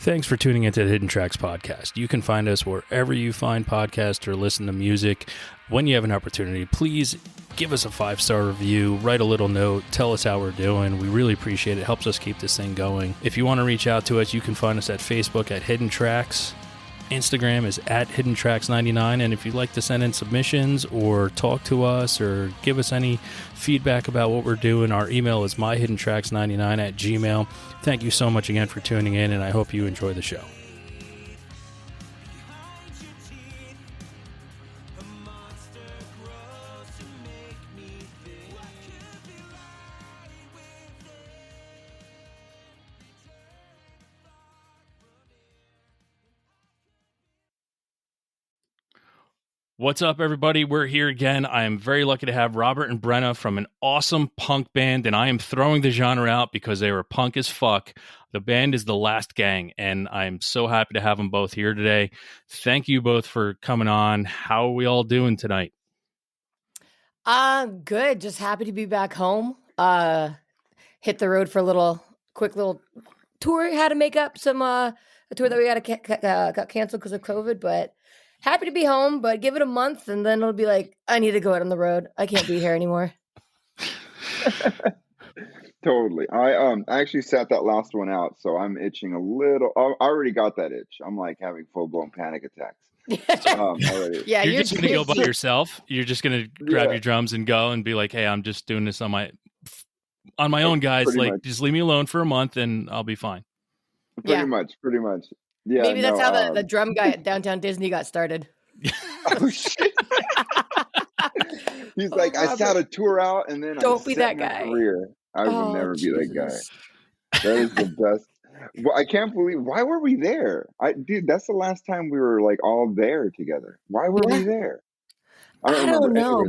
Thanks for tuning into the Hidden Tracks podcast. You can find us wherever you find podcasts or listen to music. When you have an opportunity, please give us a 5-star review, write a little note, tell us how we're doing. We really appreciate it. It helps us keep this thing going. If you want to reach out to us, you can find us at Facebook at Hidden Tracks. Instagram is at HiddenTracks99, and if you'd like to send in submissions or talk to us or give us any feedback about what we're doing, our email is myhiddentracks99@gmail.com. Thank you so much again for tuning in, and I hope you enjoy the show. What's up, everybody? We're here again. I am very lucky to have Robert and Brenna from an awesome punk band, and I am throwing the genre out because they were punk as fuck. The band is The Last Gang, and I'm so happy to have them both here today. Thank you both for coming on. How are we all doing tonight? Good. Just happy to be back home. Hit the road for a quick little tour. Had to make up some a tour that we got canceled because of COVID, but happy to be home. But give it a month, and then it'll be like, I need to go out on the road. I can't be here anymore. Totally. I actually sat that last one out, so I'm itching a little. I already got that itch. I'm like having full-blown panic attacks. Already. Yeah, you're just gonna go by yourself. You're just gonna grab your drums and go and be like, "Hey, I'm just doing this on my own, guys. Pretty like, much. Just leave me alone for a month, and I'll be fine." Pretty much. Yeah. Maybe that's how the drum guy at Downtown Disney got started. Oh shit! He's like, Robert, I sat a tour out, and then don't be that guy. Career. I will never be that guy. That is the best. Well, I can't believe. Why were we there? Dude, that's the last time we were like all there together. Why were we there? I don't know.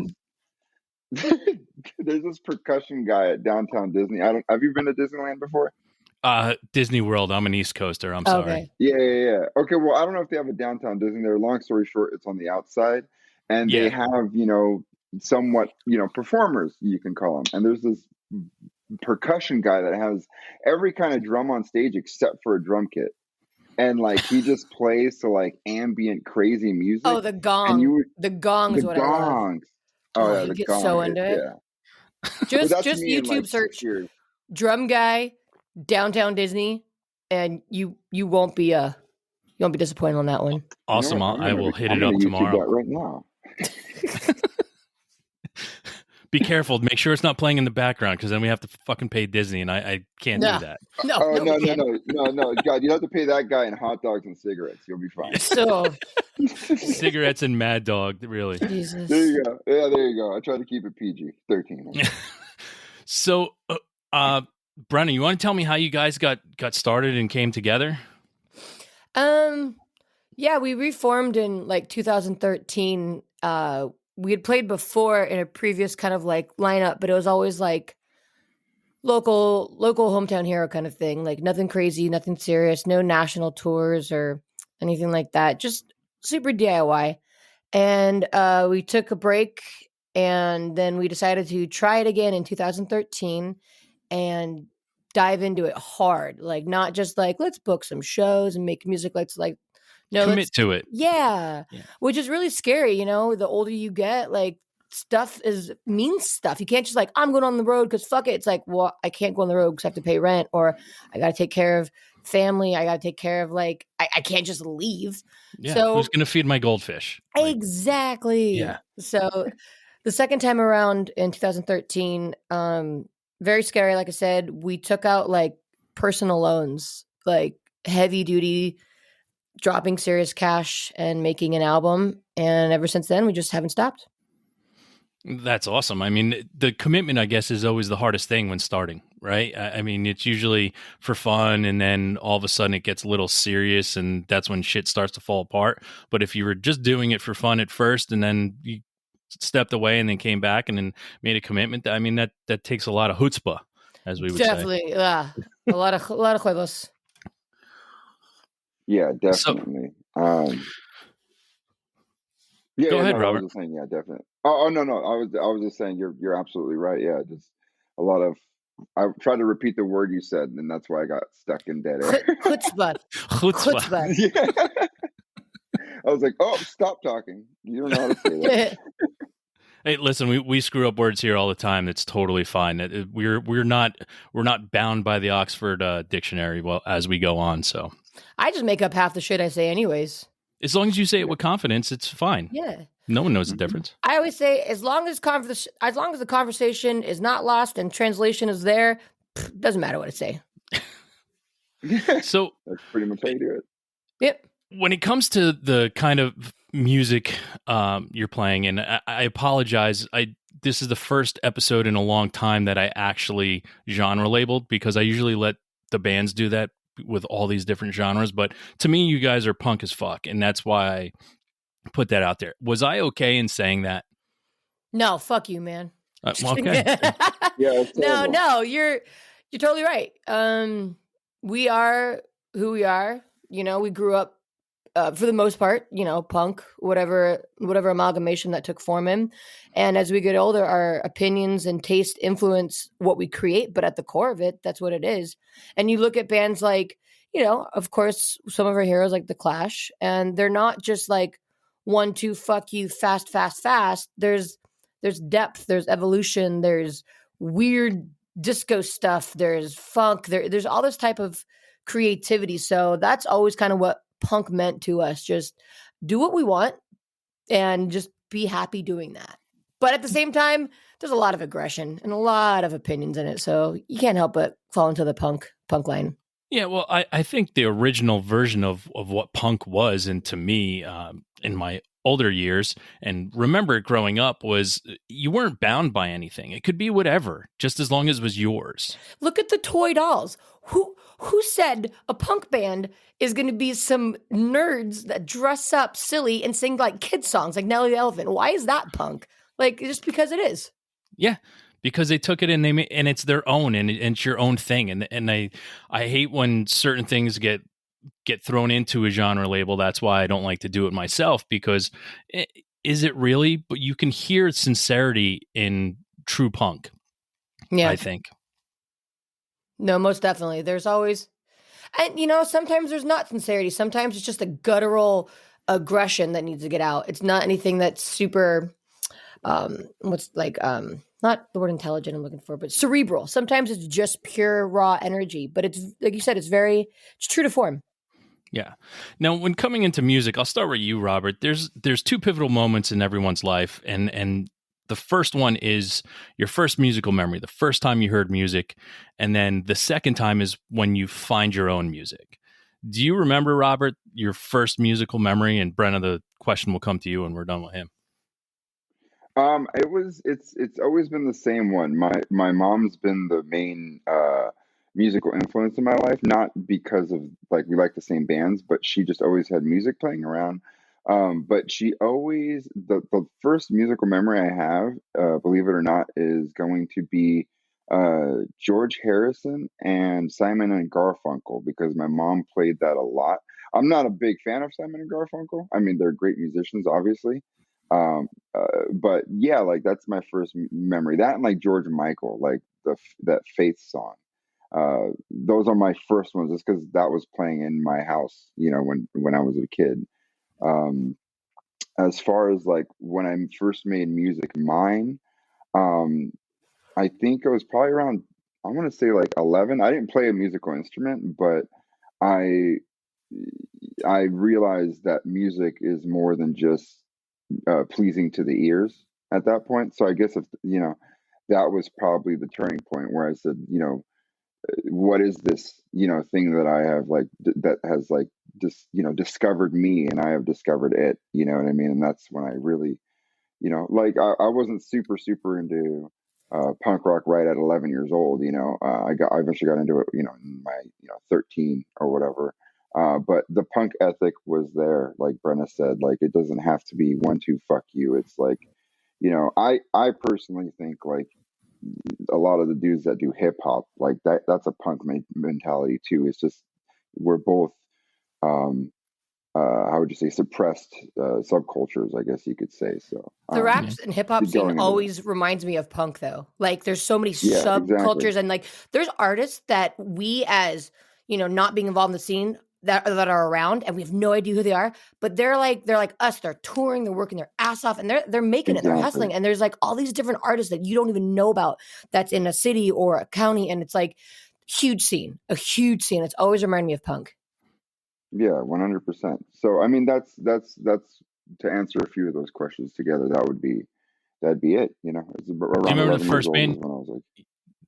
There's this percussion guy at Downtown Disney. Have you been to Disneyland before? Disney World. I'm an East Coaster. I'm sorry. Yeah. Okay, well, I don't know if they have a Downtown Disney there. Long story short, it's on the outside, and they have somewhat performers, you can call them. And there's this percussion guy that has every kind of drum on stage except for a drum kit, and like he just plays to like ambient crazy music. Oh, the gong. The gong is what I love. Oh yeah, you the get gong. So into it. Yeah. Just YouTube search drum guy Downtown Disney, and you won't be disappointed on that one. Awesome. I will hit it up tomorrow. Right now. Be careful. Make sure it's not playing in the background, because then we have to fucking pay Disney, and I can't do that. No. God, you have to pay that guy in hot dogs and cigarettes. You'll be fine. So cigarettes and Mad Dog, really. Jesus. There you go. Yeah, there you go. I try to keep it PG-13. So, Brenna, you want to tell me how you guys got started and came together? Yeah, we reformed in like 2013. We had played before in a previous kind of like lineup, but it was always like local hometown hero kind of thing. Like nothing crazy, nothing serious, no national tours or anything like that. Just super DIY. And we took a break, and then we decided to try it again in 2013 and dive into it hard. Like not just like, let's book some shows and make music. Let's like, no, commit to it. Yeah. Which is really scary. The older you get, like stuff means stuff. You can't just like, I'm going on the road because fuck it. It's like, well, I can't go on the road because I have to pay rent, or I got to take care of family. I got to take care of like, I can't just leave. Yeah. So, who's going to feed my goldfish? Exactly. Yeah. So the second time around in 2013, very scary. Like I said, we took out like personal loans, like heavy duty, dropping serious cash and making an album. And ever since then, we just haven't stopped. That's awesome. I mean, the commitment, I guess, is always the hardest thing when starting, right? I mean, it's usually for fun, and then all of a sudden it gets a little serious, and that's when shit starts to fall apart. But if you were just doing it for fun at first, and then you stepped away and then came back and then made a commitment, I mean, that takes a lot of chutzpah, as we would Definitely, say. Yeah. a lot of huevos. Yeah, definitely. Go ahead, Robert. I was just saying, yeah, definitely. Oh no, I was just saying you're absolutely right. Yeah, just a lot of tried to repeat the word you said, and that's why I got stuck in dead air. Chutzpah. Chutzpah. Yeah. I was like, oh, stop talking. You don't know how to say that. Hey, listen, we screw up words here all the time. It's totally fine. We're not bound by the Oxford dictionary as we go on. So I just make up half the shit I say anyways. as long as you say it with confidence, it's fine. Yeah. No one knows the difference. I always say, as long as the conversation is not lost and translation is there, doesn't matter what I say. So that's pretty much how you do it. Yep. When it comes to the kind of music you're playing, and I apologize, this is the first episode in a long time that I actually genre labeled, because I usually let the bands do that with all these different genres. But to me, you guys are punk as fuck, and that's why I put that out there. Was I okay in saying that? No, fuck you, man. Okay. Yeah. No, you're totally right. We are who we are. You know, we grew up for the most part, you know, punk, whatever amalgamation that took form in. And as we get older, our opinions and taste influence what we create. But at the core of it, that's what it is. And you look at bands like, you know, of course, some of our heroes like The Clash, and they're not just like 1, 2, fuck you, fast, fast, fast. There's depth, there's evolution, there's weird disco stuff, there's funk, there's all this type of creativity. So that's always kind of what punk meant to us. Just do what we want and just be happy doing that. But at the same time, there's a lot of aggression and a lot of opinions in it. So you can't help but fall into the punk line. Yeah, well, I think the original version of what punk was, and to me, in my older years, and remember it growing up, was you weren't bound by anything. It could be whatever, just as long as it was yours. Look at the toy dolls. Who said a punk band is going to be some nerds that dress up silly and sing like kid songs like Nelly the Elephant? Why is that punk? Like, just because it is. Yeah, because they took it and and it's their own, and it's your own thing. And I hate when certain things get thrown into a genre label. That's why I don't like to do it myself, because is it really? But you can hear sincerity in true punk. Yeah, I think. No, most definitely. There's always, and you know, sometimes there's not sincerity. Sometimes it's just a guttural aggression that needs to get out. It's not anything that's super, not the word intelligent I'm looking for, but cerebral. Sometimes it's just pure raw energy, but it's, like you said, it's true to form. Yeah. Now, when coming into music, I'll start with you, Robert. There's two pivotal moments in everyone's life, and the first one is your first musical memory, the first time you heard music, and then the second time is when you find your own music. Do you remember, Robert, your first musical memory? And Brenna, the question will come to you when we're done with him. It's always been the same one. My mom's been the main musical influence in my life, not because of like we like the same bands, but she just always had music playing around. But she always the first musical memory I have, believe it or not, is going to be George Harrison and Simon and Garfunkel, because my mom played that a lot. I'm not a big fan of Simon and Garfunkel. I mean, they're great musicians, obviously. But yeah, like that's my first memory. That and like George Michael, like that Faith song. Those are my first ones, just because that was playing in my house, you know, when I was a kid. As far as like when I first made music mine, I think it was probably around, I want to say like 11. I didn't play a musical instrument, but I realized that music is more than just pleasing to the ears at that point. So I guess if you know, that was probably the turning point where I said, you know, what is this, you know, thing that I have like that has like just, you know, discovered me and I have discovered it, you know what I mean? And that's when I really, you know, like I wasn't super into punk rock right at 11 years old, you know. I eventually got into it, you know, in my, you know, 13 or whatever. But the punk ethic was there, like Brenna said. Like it doesn't have to be 1, 2, fuck you. It's like, you know, I personally think like a lot of the dudes that do hip hop, like that's a punk mentality too. It's just we're both how would you say, suppressed subcultures, I guess you could say. So the raps and hip hop scene always reminds me of punk, though. Like, there's so many subcultures, and like, there's artists that we, as not being involved in the scene, that are around, and we have no idea who they are. But they're like us. They're touring, they're working their ass off, and they're making it. They're hustling, and there's like all these different artists that you don't even know about that's in a city or a county, and it's like a huge scene. It's always reminded me of punk. Yeah, 100%. So I mean, that's to answer a few of those questions together. That'd be it. It's around. Do you remember the first band?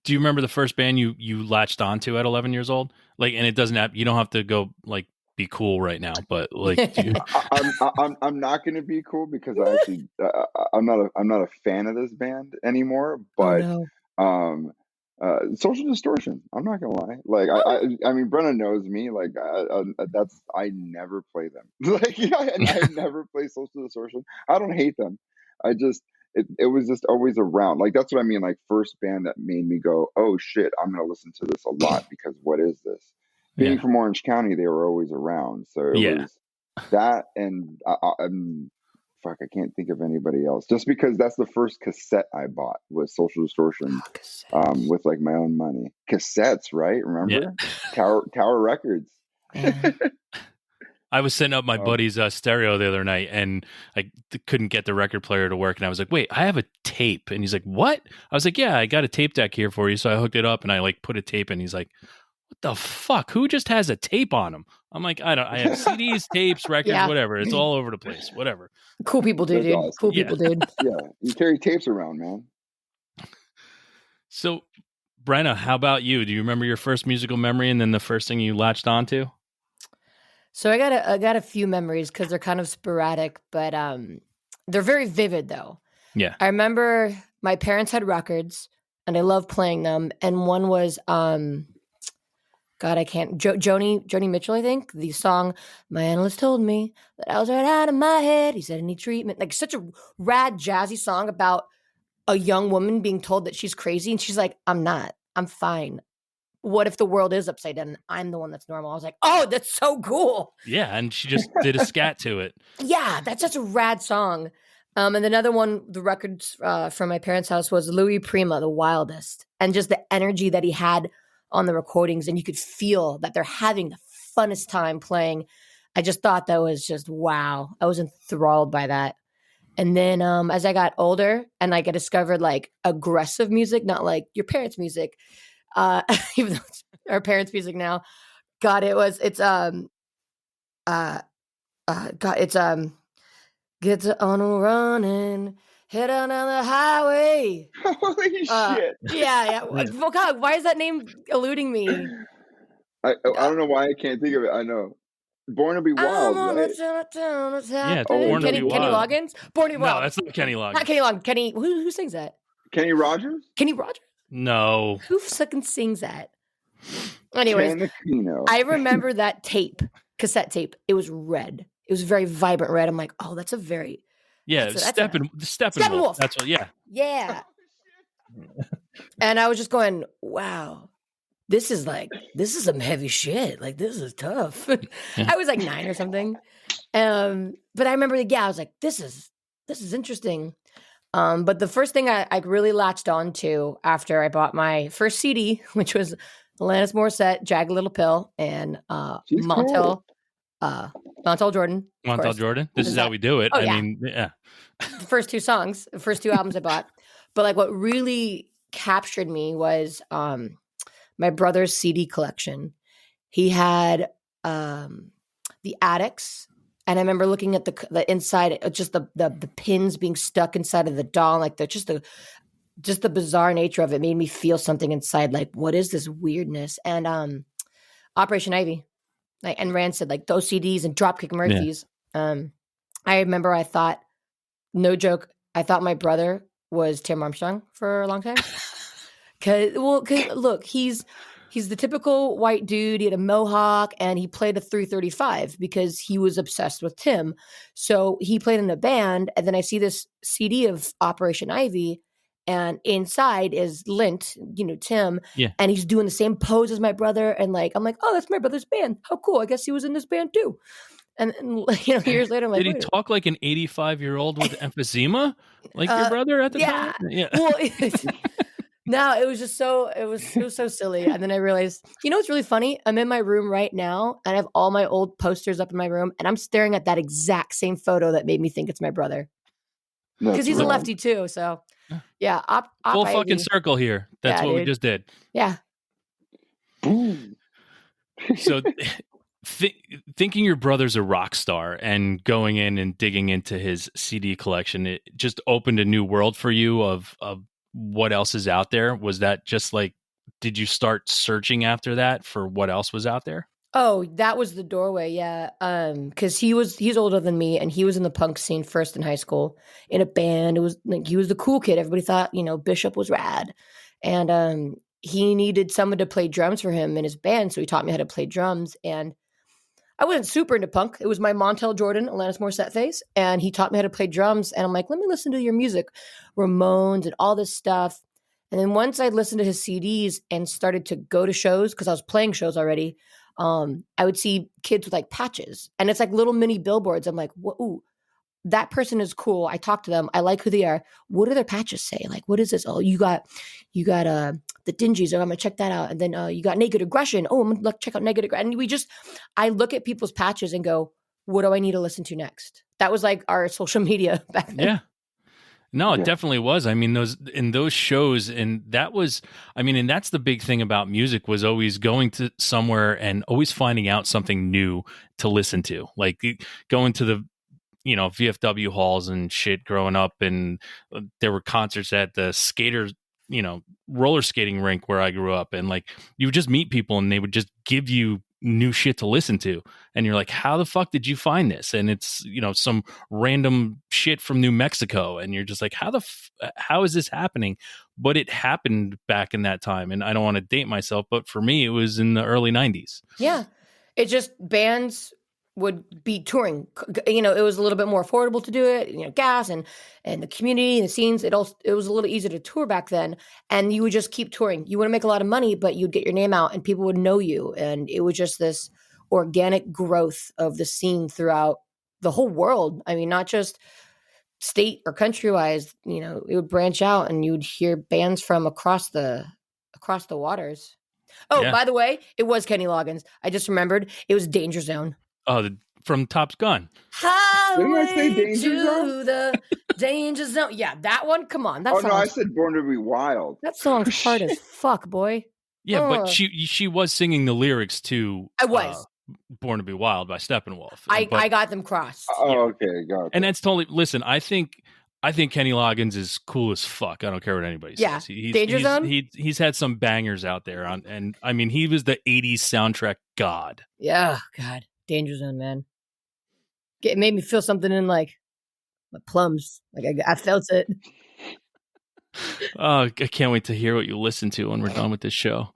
Do you remember the first band you latched onto at 11 years old? Like, and it doesn't have, you don't have to go like be cool right now, but like, I'm not going to be cool because I actually I'm not a fan of this band anymore. But Social Distortion. I'm not gonna lie. Like I mean, Brenna knows me. Like I never play them. Like I never play Social Distortion. I don't hate them. I just it was just always around. Like that's what I mean. Like first band that made me go, oh shit, I'm gonna listen to this a lot because what is this? Being from Orange County, they were always around. So it was that, and fuck, I can't think of anybody else. Just because that's the first cassette I bought was Social Distortion, with like my own money. Cassettes, right? Remember? Tower Records. I was setting up my buddy's stereo the other night, and I couldn't get the record player to work. And I was like, wait, I have a tape. And he's like, what? I was like, yeah, I got a tape deck here for you. So I hooked it up, and I like put a tape in. He's like, what the fuck? Who just has a tape on him? I'm like, I have CDs, tapes, records, whatever. It's all over the place. Whatever. Cool people do, dude. Awesome. Cool people, dude. Yeah, you carry tapes around, man. So, Brenna, how about you? Do you remember your first musical memory and then the first thing you latched onto? So I got a few memories because they're kind of sporadic, but they're very vivid though. Yeah. I remember my parents had records and I loved playing them. And one was Joni Mitchell, I think. The song, my analyst told me that I was right out of my head. He said I need treatment. Like such a rad jazzy song about a young woman being told that she's crazy. And she's like, I'm not. I'm fine. What if the world is upside down and I'm the one that's normal? I was like, oh, that's so cool. Yeah, and she just did a scat to it. Yeah, that's such a rad song. And another one, the records from my parents' house was Louis Prima, The Wildest. And just the energy that he had on the recordings. And you could feel that they're having the funnest time playing. I just thought that was just, wow. I was enthralled by that. And then as I got older and like I discovered like aggressive music, not like your parents' music, even though it's our parents' music now. God, it's gets on a running, head on down the highway. Holy shit! Yeah. Well, God, why is that name eluding me? I don't know why I can't think of it. I know. Born to be Wild, right? Yeah, Born to be Wild. Kenny Loggins? Born to be Wild. No, that's not Kenny Loggins. Not Kenny Loggins. Kenny, who sings that? Kenny Rogers? Kenny Rogers? No. Who fucking sings that? Anyways, I remember that cassette tape. It was red. It was very vibrant red. I'm like, oh, that's a very... Steppenwolf. That's what, yeah. Yeah. And I was just going, wow, this is some heavy shit. Like, this is tough. I was like 9 or something. But I remember, I was like, this is interesting. But the first thing I really latched on to after I bought my first CD, which was Alanis Morissette, Jagged Little Pill, and Montel Jordan. Montel Jordan. This is how we do it. Oh, I mean, yeah. The first two albums I bought. But like what really captured me was my brother's CD collection. He had The Addicts. And I remember looking at the inside, just the pins being stuck inside of the doll, like just the bizarre nature of it made me feel something inside. Like, what is this weirdness? And Operation Ivy, and Rancid, like those CDs and Dropkick Murphys. Yeah. I remember I thought, no joke, I thought my brother was Tim Armstrong for a long time. Cause look, he's the typical white dude. He had a mohawk and he played a 335 because he was obsessed with Tim. So he played in a band. And then I see this CD of Operation Ivy and inside is Lint, Tim. Yeah. And he's doing the same pose as my brother. And I'm like, oh, that's my brother's band. How cool. I guess he was in this band too. And years later, I'm like, did he talk like an 85-year-old with emphysema, like your brother at the time? Yeah. Well, no, it was just it was so silly. And then I realized, what's really funny? I'm in my room right now, and I have all my old posters up in my room, and I'm staring at that exact same photo that made me think it's my brother. Because he's a lefty too. So yeah, full fucking circle here. That's what we just did. Yeah. So thinking your brother's a rock star and going in and digging into his CD collection, it just opened a new world for you of what else is out there. Was that just like, did you start searching after that for what else was out there? Oh, that was the doorway. Yeah. Cause he's older than me, and he was in the punk scene first in high school in a band. It was like, he was the cool kid. Everybody thought, Bishop was rad. And, he needed someone to play drums for him in his band. So he taught me how to play drums, and I wasn't super into punk. It was my Montel Jordan, Alanis Morissette phase. And he taught me how to play drums. And I'm like, let me listen to your music, Ramones and all this stuff. And then once I listened to his CDs and started to go to shows, because I was playing shows already, I would see kids with like patches, and it's like little mini billboards. I'm like, ooh, that person is cool. I talk to them. I like who they are. What do their patches say? Like, what is this? Oh, you got the Dingies. Oh, I'm gonna check that out. And then you got Naked Aggression. Oh, I'm gonna check out Naked Aggression. And I look at people's patches and go, what do I need to listen to next? That was like our social media back then. Yeah. No, it definitely was. I mean, those shows, and that was, and that's the big thing about music, was always going to somewhere and always finding out something new to listen to. Like going to the, VFW halls and shit growing up, and there were concerts at the skaters, roller skating rink where I grew up, and like you would just meet people and they would just give you new shit to listen to, and you're like, how the fuck did you find this? And it's some random shit from New Mexico, and you're just like, how is this happening? But it happened back in that time, and I don't want to date myself, but for me it was in the early 90s. Yeah, it just bands would be touring. It was a little bit more affordable to do it. Gas and the community and the scenes. It was a little easier to tour back then, and you would just keep touring. You wouldn't make a lot of money, but you'd get your name out, and people would know you. And it was just this organic growth of the scene throughout the whole world. I mean, not just state or country wise. It would branch out, and you would hear bands from across the waters. Oh, yeah. By the way, it was Kenny Loggins. I just remembered. It was Danger Zone. Oh, from Top Gun. Didn't I say Danger Zone? The Danger Zone. Yeah, that one. Come on. That no, I said Born to Be Wild. That song's hard as fuck, boy. Yeah, but she was singing the lyrics to I was Born to Be Wild by Steppenwolf. I got them crossed. Oh, okay, got it. And that's totally. Listen, I think Kenny Loggins is cool as fuck. I don't care what anybody says. Danger Zone. He's had some bangers out there and he was the 80s soundtrack god. Yeah, God. Danger Zone, man. It made me feel something in like my plums. Like I felt it. Oh, I can't wait to hear what you listen to when we're done with this show.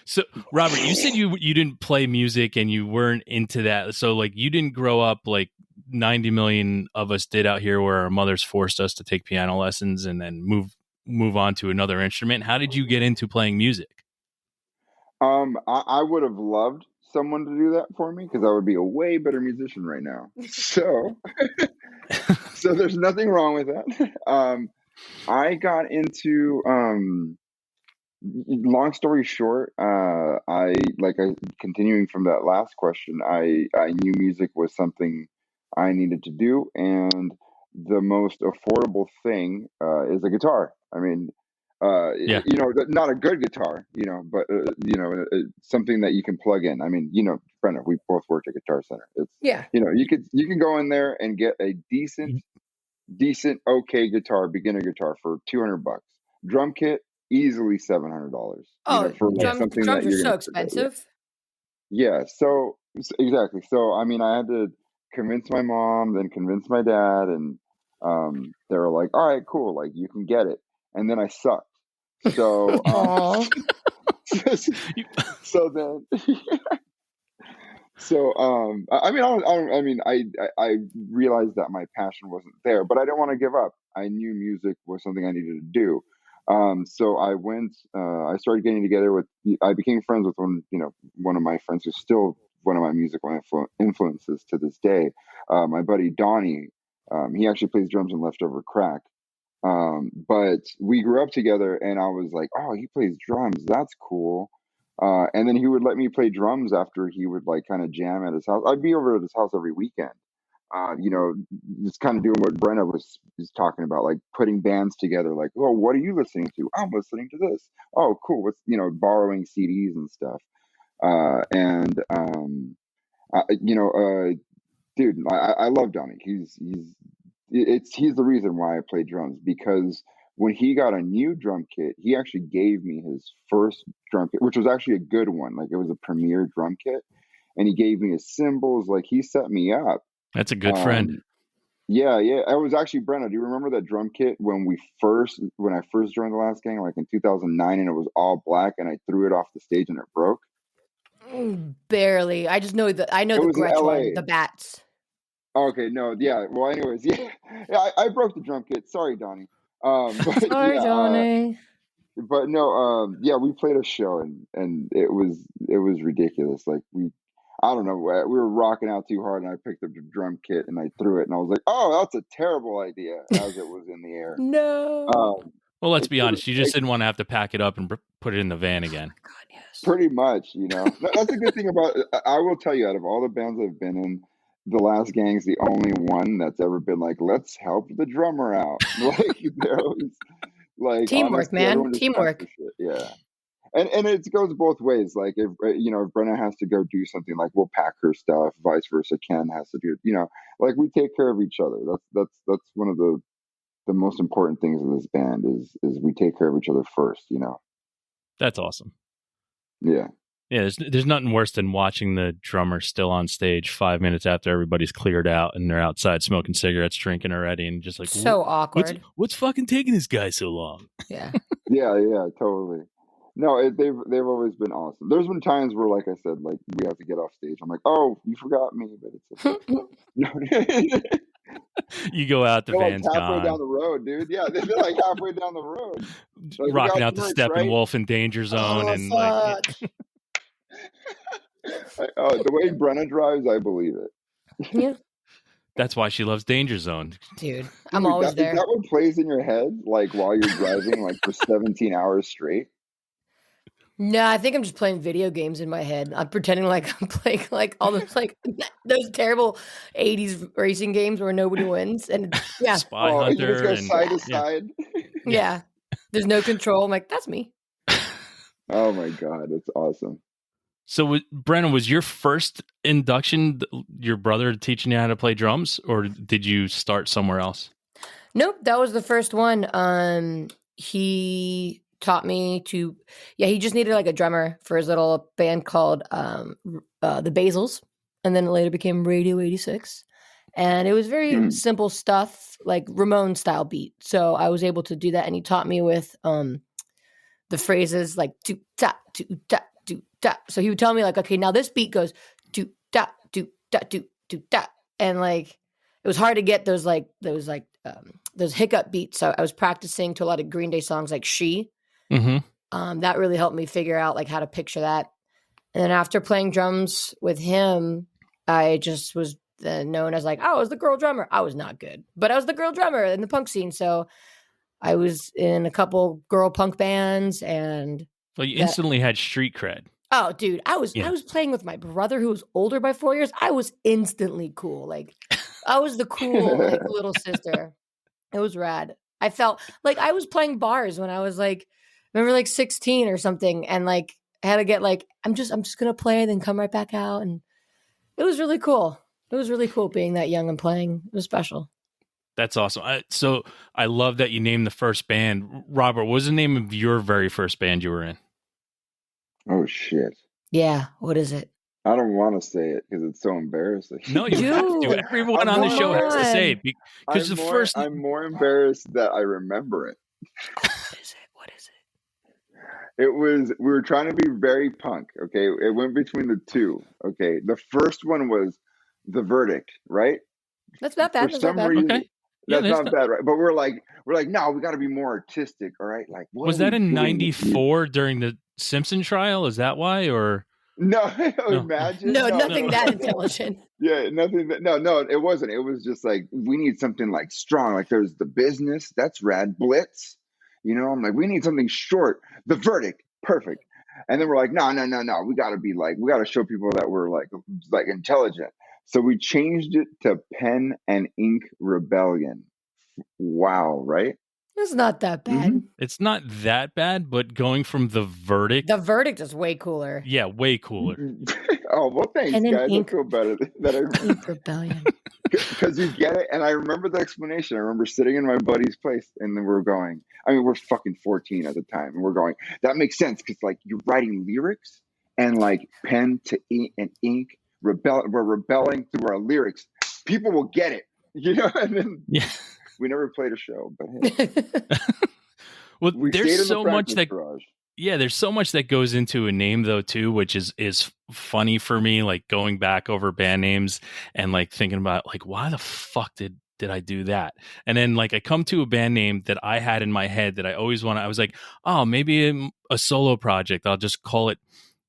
So, Robert, you said you didn't play music and you weren't into that. So, like, you didn't grow up like 90 million of us did out here, where our mothers forced us to take piano lessons and then move on to another instrument. How did you get into playing music? I would have loved someone to do that for me, because I would be a way better musician right now. So there's nothing wrong with that. I got into, long story short, continuing from that last question, I knew music was something I needed to do, and the most affordable thing is a guitar. I mean, not a good guitar, but something that you can plug in. I mean, Brenna, we both worked at Guitar Center. It's you can go in there and get a decent okay guitar, beginner guitar for $200. Drum kit easily $700. Oh, for something drums that are so expensive. Yeah. So exactly. So I mean, I had to convince my mom, then convince my dad, and they were like, "All right, cool. Like, you can get it." And then I sucked. So, I realized that my passion wasn't there, but I didn't want to give up. I knew music was something I needed to do. So I went. I started getting together with. I became friends with one of my friends who's still one of my musical influences to this day. My buddy Donnie, he actually plays drums in Leftover Crack. But we grew up together, and I was like, oh, he plays drums. That's cool. And then he would let me play drums after he would like kind of jam at his house. I'd be over at his house every weekend. Just kind of doing what Brenna was talking about, like putting bands together. Like, oh, what are you listening to? I'm listening to this. Oh, cool. What's borrowing CDs and stuff. Dude, I love Donnie. He's the reason why I play drums, because when he got a new drum kit, he actually gave me his first drum kit, which was actually a good one. Like, it was a premier drum kit, and he gave me his cymbals. Like, he set me up. That's a good friend. Yeah. I was actually, Brenna, do you remember that drum kit when I first joined the Last Gang, like in 2009, and it was all black, and I threw it off the stage and it broke? Barely. I just know the Gretsch one, the bats. Okay, no, yeah. Well, anyways, yeah, I broke the drum kit. Sorry, Donnie. Sorry, Johnny. But no, we played a show, and it was ridiculous. Like, I don't know, we were rocking out too hard, and I picked up the drum kit and I threw it, and I was like, oh, that's a terrible idea, as it was in the air. No. Well, let's be honest. You just didn't want to have to pack it up and put it in the van again. Oh, God, yes. Pretty much, That's a good thing about it. I will tell you, out of all the bands I've been in, the Last Gang's the only one that's ever been like, let's help the drummer out. Like, they're always like, teamwork, man. Teamwork. Yeah. And it goes both ways. Like, if Brenna has to go do something, like, we'll pack her stuff. Vice versa, Ken has to do. Like, we take care of each other. That's one of the most important things of this band is we take care of each other first. That's awesome. Yeah. Yeah, there's nothing worse than watching the drummer still on stage 5 minutes after everybody's cleared out and they're outside smoking cigarettes, drinking already, and just like, so awkward. What's fucking taking this guy so long? Yeah. Yeah, totally. No, they've always been awesome. There's been times where, like I said, like, we have to get off stage. I'm like, oh, you forgot me, but it's okay. You go out, the van's like halfway gone. down the road, dude. Yeah, they're like halfway down the road. Like, rocking out the Steppenwolf in Danger Zone. And like, the way Brenna drives, I believe it. Yeah. That's why she loves Danger Zone. Dude, I'm always there. Is that what plays in your head, like, while you're driving, like, for 17 hours straight? No, I think I'm just playing video games in my head. I'm pretending like I'm playing like all those like those terrible 80s racing games where nobody wins. And yeah. Spy Hunter. You just go side to side. Yeah. There's no control. I'm like, that's me. Oh my God, it's awesome. So, Brenna, was your first induction your brother teaching you how to play drums, or did you start somewhere else? Nope, that was the first one. He taught me he just needed like a drummer for his little band called the Basils, and then it later became Radio 86. And it was very simple stuff, like Ramon style beat. So I was able to do that, and he taught me with the phrases like do ta do ta do ta. So he would tell me like, okay, now this beat goes do ta do ta do ta, and like it was hard to get those hiccup beats. So I was practicing to a lot of Green Day songs like She. Mm-hmm. That really helped me figure out like how to picture that. And then after playing drums with him, I just was known as like, oh, I was the girl drummer. I was not good, but I was the girl drummer in the punk scene. So I was in a couple girl punk bands, and well, you instantly had street cred. Oh, dude, I was playing with my brother who was older by 4 years. I was instantly cool. Like, I was the cool like little sister. It was rad. I felt like I was playing bars when I was like, remember, like 16 or something, and like I had to get like, I'm just gonna play, then come right back out, and it was really cool. It was really cool being that young and playing. It was special. That's awesome. So I love that you named the first band. Robert, what was the name of your very first band you were in? Oh, shit. Yeah. What is it? I don't want to say it because it's so embarrassing. No, you have to. Everyone on the show has to say it because I'm more embarrassed that I remember it. What is it? We were trying to be very punk. Okay. It went between the two. Okay. The first one was The Verdict, right? That's not bad. For some reason, okay. That's not bad, right? But we're like, no, we got to be more artistic, all right? Like, was that in '94 during the Simpson trial? Is that why, or No, No. imagine. No, nothing that intelligent. Yeah, nothing. No, it wasn't. It was just like, we need something like strong. Like, there's The Business. That's rad. Blitz. I'm like, we need something short. The Verdict. Perfect. And then we're like, no. We got to show people that we're like intelligent. So we changed it to Pen and Ink Rebellion. Wow, right? It's not that bad. Mm-hmm. It's not that bad, but going from The Verdict. The Verdict is way cooler. Yeah, way cooler. Oh, well, thanks, Pen and guys. Ink, I feel better Ink Rebellion. because you get it. And I remember the explanation. I remember sitting in my buddy's place, and then we're going, I mean, we're fucking 14 at the time, and we're going, that makes sense, because like, you're writing lyrics, and like, pen to ink and ink, we're rebelling through our lyrics. People will get it, and then we never played a show, but hey. Well, there's so much that garage. Yeah, there's so much that goes into a name though too, which is funny for me, like going back over band names and like thinking about like, why the fuck did I do that? And then like I come to a band name that I had in my head that I always wanted. I was like, oh, maybe a solo project. I'll just call it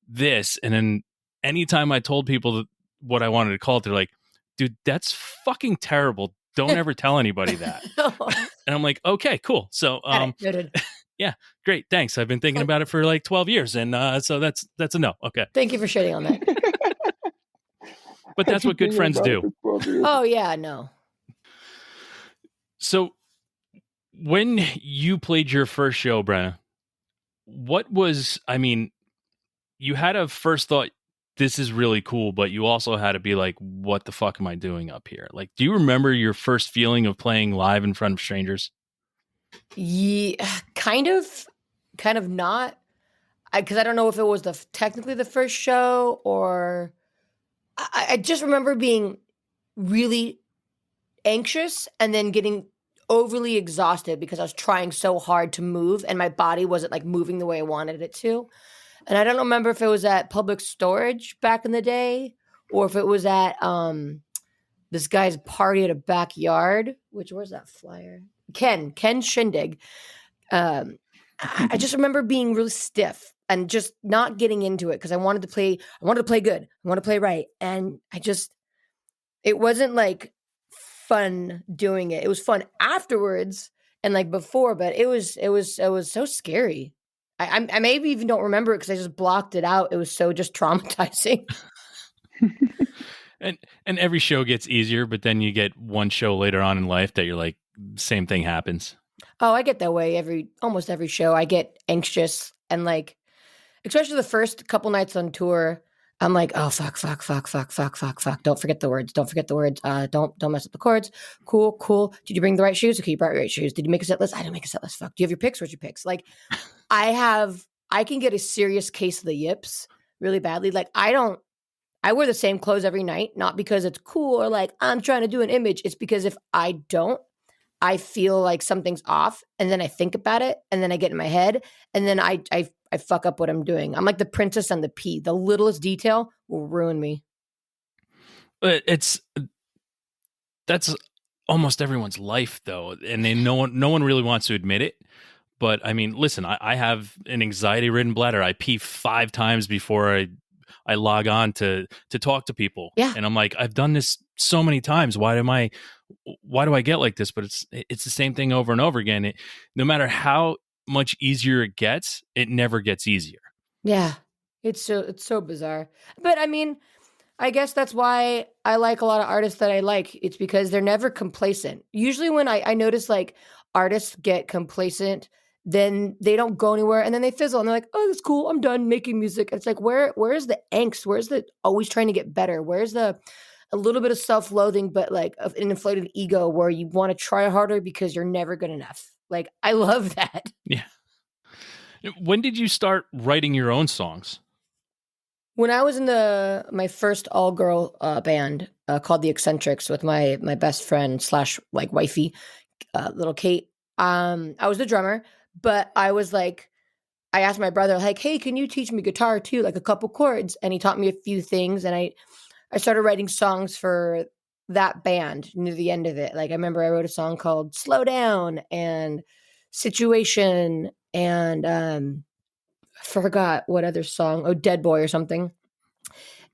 this. And then anytime I told people what I wanted to call it, they're like, dude, that's fucking terrible. Don't ever tell anybody that. And I'm like, okay, cool. So yeah, great. Thanks. I've been thinking about it for like 12 years. And so that's a no. Okay. Thank you for shitting on that. But that's what good friends do. Oh, yeah, no. So when you played your first show, Brenna, you had a first thought, this is really cool, but you also had to be like, what the fuck am I doing up here? Like, do you remember your first feeling of playing live in front of strangers? Yeah, kind of not. Because I don't know if it was technically the first show, or I just remember being really anxious and then getting overly exhausted because I was trying so hard to move and my body wasn't like moving the way I wanted it to. And I don't remember if it was at Public Storage back in the day or if it was at this guy's party at a backyard. Where's that flyer? Ken Shindig. I just remember being really stiff and just not getting into it because I wanted to play good. I want to play right. And it wasn't like fun doing it. It was fun afterwards and like before, but it was so scary. I maybe even don't remember it because I just blocked it out. It was so just traumatizing. And every show gets easier, but then you get one show later on in life that you're like, same thing happens. Oh, I get that way almost every show. I get anxious and like, especially the first couple nights on tour, I'm like, oh, fuck. Don't forget the words. Don't mess up the chords. Cool. Did you bring the right shoes? Okay, you brought your right shoes. Did you make a set list? I didn't make a set list. Fuck. Do you have your picks? Where's your picks? Like, I can get a serious case of the yips really badly. Like, I wear the same clothes every night, not because it's cool or like I'm trying to do an image. It's because if I don't, I feel like something's off and then I think about it and then I get in my head and then I fuck up what I'm doing. I'm like the princess and the pea. The littlest detail will ruin me. But that's almost everyone's life though. And then no one really wants to admit it. But I mean, listen, I have an anxiety-ridden bladder. I pee 5 times before I log on to talk to people. Yeah. And I'm like, I've done this so many times. Why do I get like this? But it's the same thing over and over again. No matter how much easier it gets, it never gets easier. Yeah. It's so bizarre. But I mean, I guess that's why I like a lot of artists that I like. It's because they're never complacent. Usually when I notice like artists get complacent, then they don't go anywhere and then they fizzle and they're like, oh, that's cool. I'm done making music. It's like, where's the angst? Where's the always trying to get better? Where's a little bit of self-loathing, but like an inflated ego where you want to try harder because you're never good enough. Like, I love that. Yeah. When did you start writing your own songs? When I was in my first all-girl band called the Eccentrics with my best friend / like wifey, little Kate, I was the drummer, but I was like, I asked my brother, like, hey, can you teach me guitar too? Like a couple chords. And he taught me a few things. And I started writing songs for that band near the end of it. Like I remember I wrote a song called Slow Down and Situation and I forgot what other song. Oh, Dead Boy or something.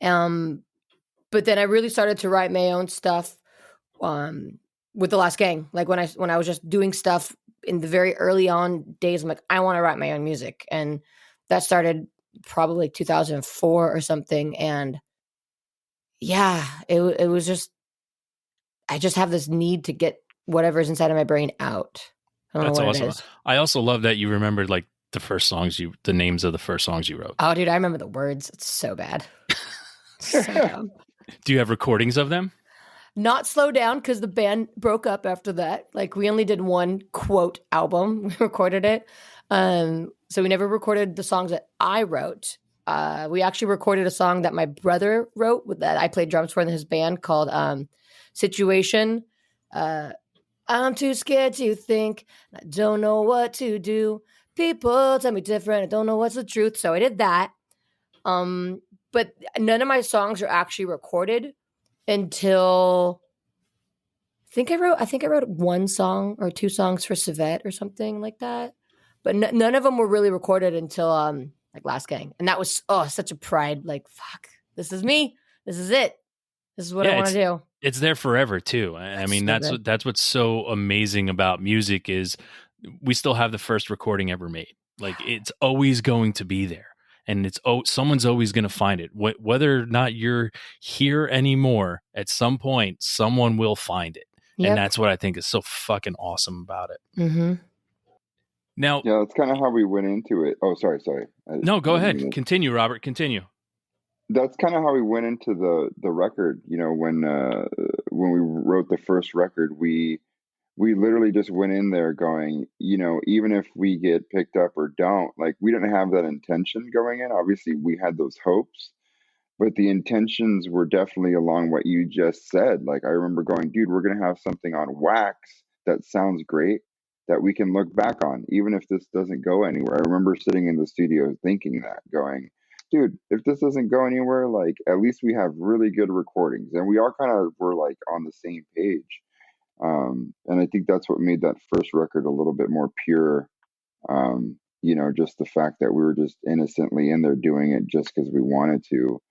But then I really started to write my own stuff with The Last Gang. Like when I was just doing stuff in the very early on days, I'm like, I want to write my own music. And that started probably 2004 or something. And yeah, it was just, I just have this need to get whatever's inside of my brain out. I don't know what awesome. it is. I also love that you remembered like the names of the first songs you wrote. Oh, dude, I remember the words. It's so bad. So dumb. Do you have recordings of them? Not Slow Down, because the band broke up after that. Like we only did one quote album. We recorded it. So we never recorded the songs that I wrote. We actually recorded a song that my brother wrote that I played drums for in his band called Situation. I'm too scared to think. I don't know what to do. People tell me different. I don't know what's the truth. So I did that. But none of my songs are actually recorded until I think I wrote one song or two songs for Savette or something like that. But none of them were really recorded until like Last Gang. And that was such a pride. Like, fuck, this is me. This is it. This is what I want to do. It's there forever too. I mean, that's what's so amazing about music is we still have the first recording ever made. Like it's always going to be there. And someone's always going to find it. Whether or not you're here anymore, at some point, someone will find it. Yep. And that's what I think is so fucking awesome about it. Mm-hmm. Now, yeah, that's kind of how we went into it. Oh, sorry. No, go ahead. Continue, Robert. Continue. That's kind of how we went into the record. You know, when we wrote the first record, we literally just went in there going, you know, even if we get picked up or don't, like we didn't have that intention going in. Obviously, we had those hopes, but the intentions were definitely along what you just said. Like I remember going, dude, we're going to have something on wax that sounds great that we can look back on, even if this doesn't go anywhere. I remember sitting in the studio thinking that, going, dude, if this doesn't go anywhere, like at least we have really good recordings. And we all kind of were like on the same page. And I think that's what made that first record a little bit more pure. You know, just the fact that we were just innocently in there doing it just because we wanted to,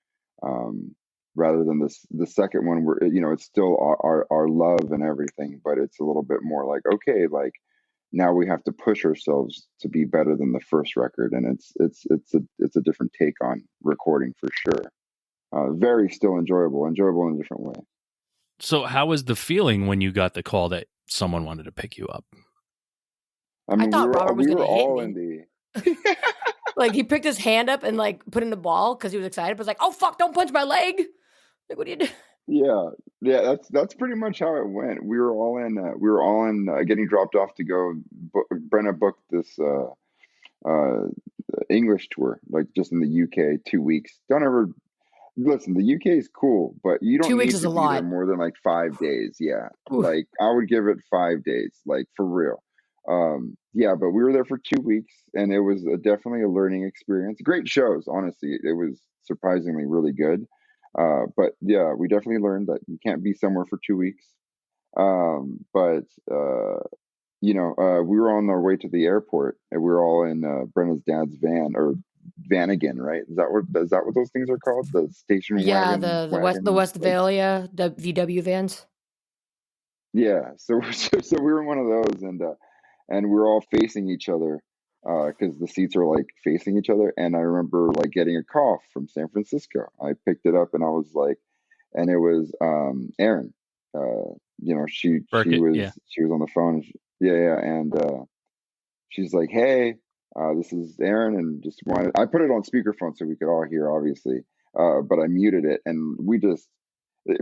rather than the second one where, you know, it's still our love and everything, but it's a little bit more like, okay, like now we have to push ourselves to be better than the first record. And it's a different take on recording for sure. Very still enjoyable in a different way. So how was the feeling when you got the call that someone wanted to pick you up? I mean, I thought Robert was going to hit me. Like he picked his hand up and like put in the ball because he was excited. But was like, "Oh fuck! Don't punch my leg!" Like, what do you do? Yeah. That's pretty much how it went. We were all in getting dropped off to go. Brenna booked this English tour, like just in the UK, 2 weeks. Don't ever listen. The UK is cool, but you don't 2 weeks need is to a be lot. there more than like 5 days. Yeah, Oof. like I would give it 5 days, like for real. Yeah, but we were there for 2 weeks, and it was definitely a learning experience. Great shows, honestly. It was surprisingly really good. But yeah, we definitely learned that you can't be somewhere for 2 weeks. But you know, we were on our way to the airport, and we were all in Brenna's dad's van or Vanagon, right? Is that what those things are called? The station wagon. Yeah, the Westphalia VW vans. Yeah, so we were in one of those, and we were all facing each other because the seats are like facing each other. And I remember like getting a call from San Francisco. I picked it up, and I was like, and it was Erin. You know, she was on the phone. And she's like, "Hey, this is Erin," and just wanted. I put it on speakerphone so we could all hear, obviously, but I muted it, and we just.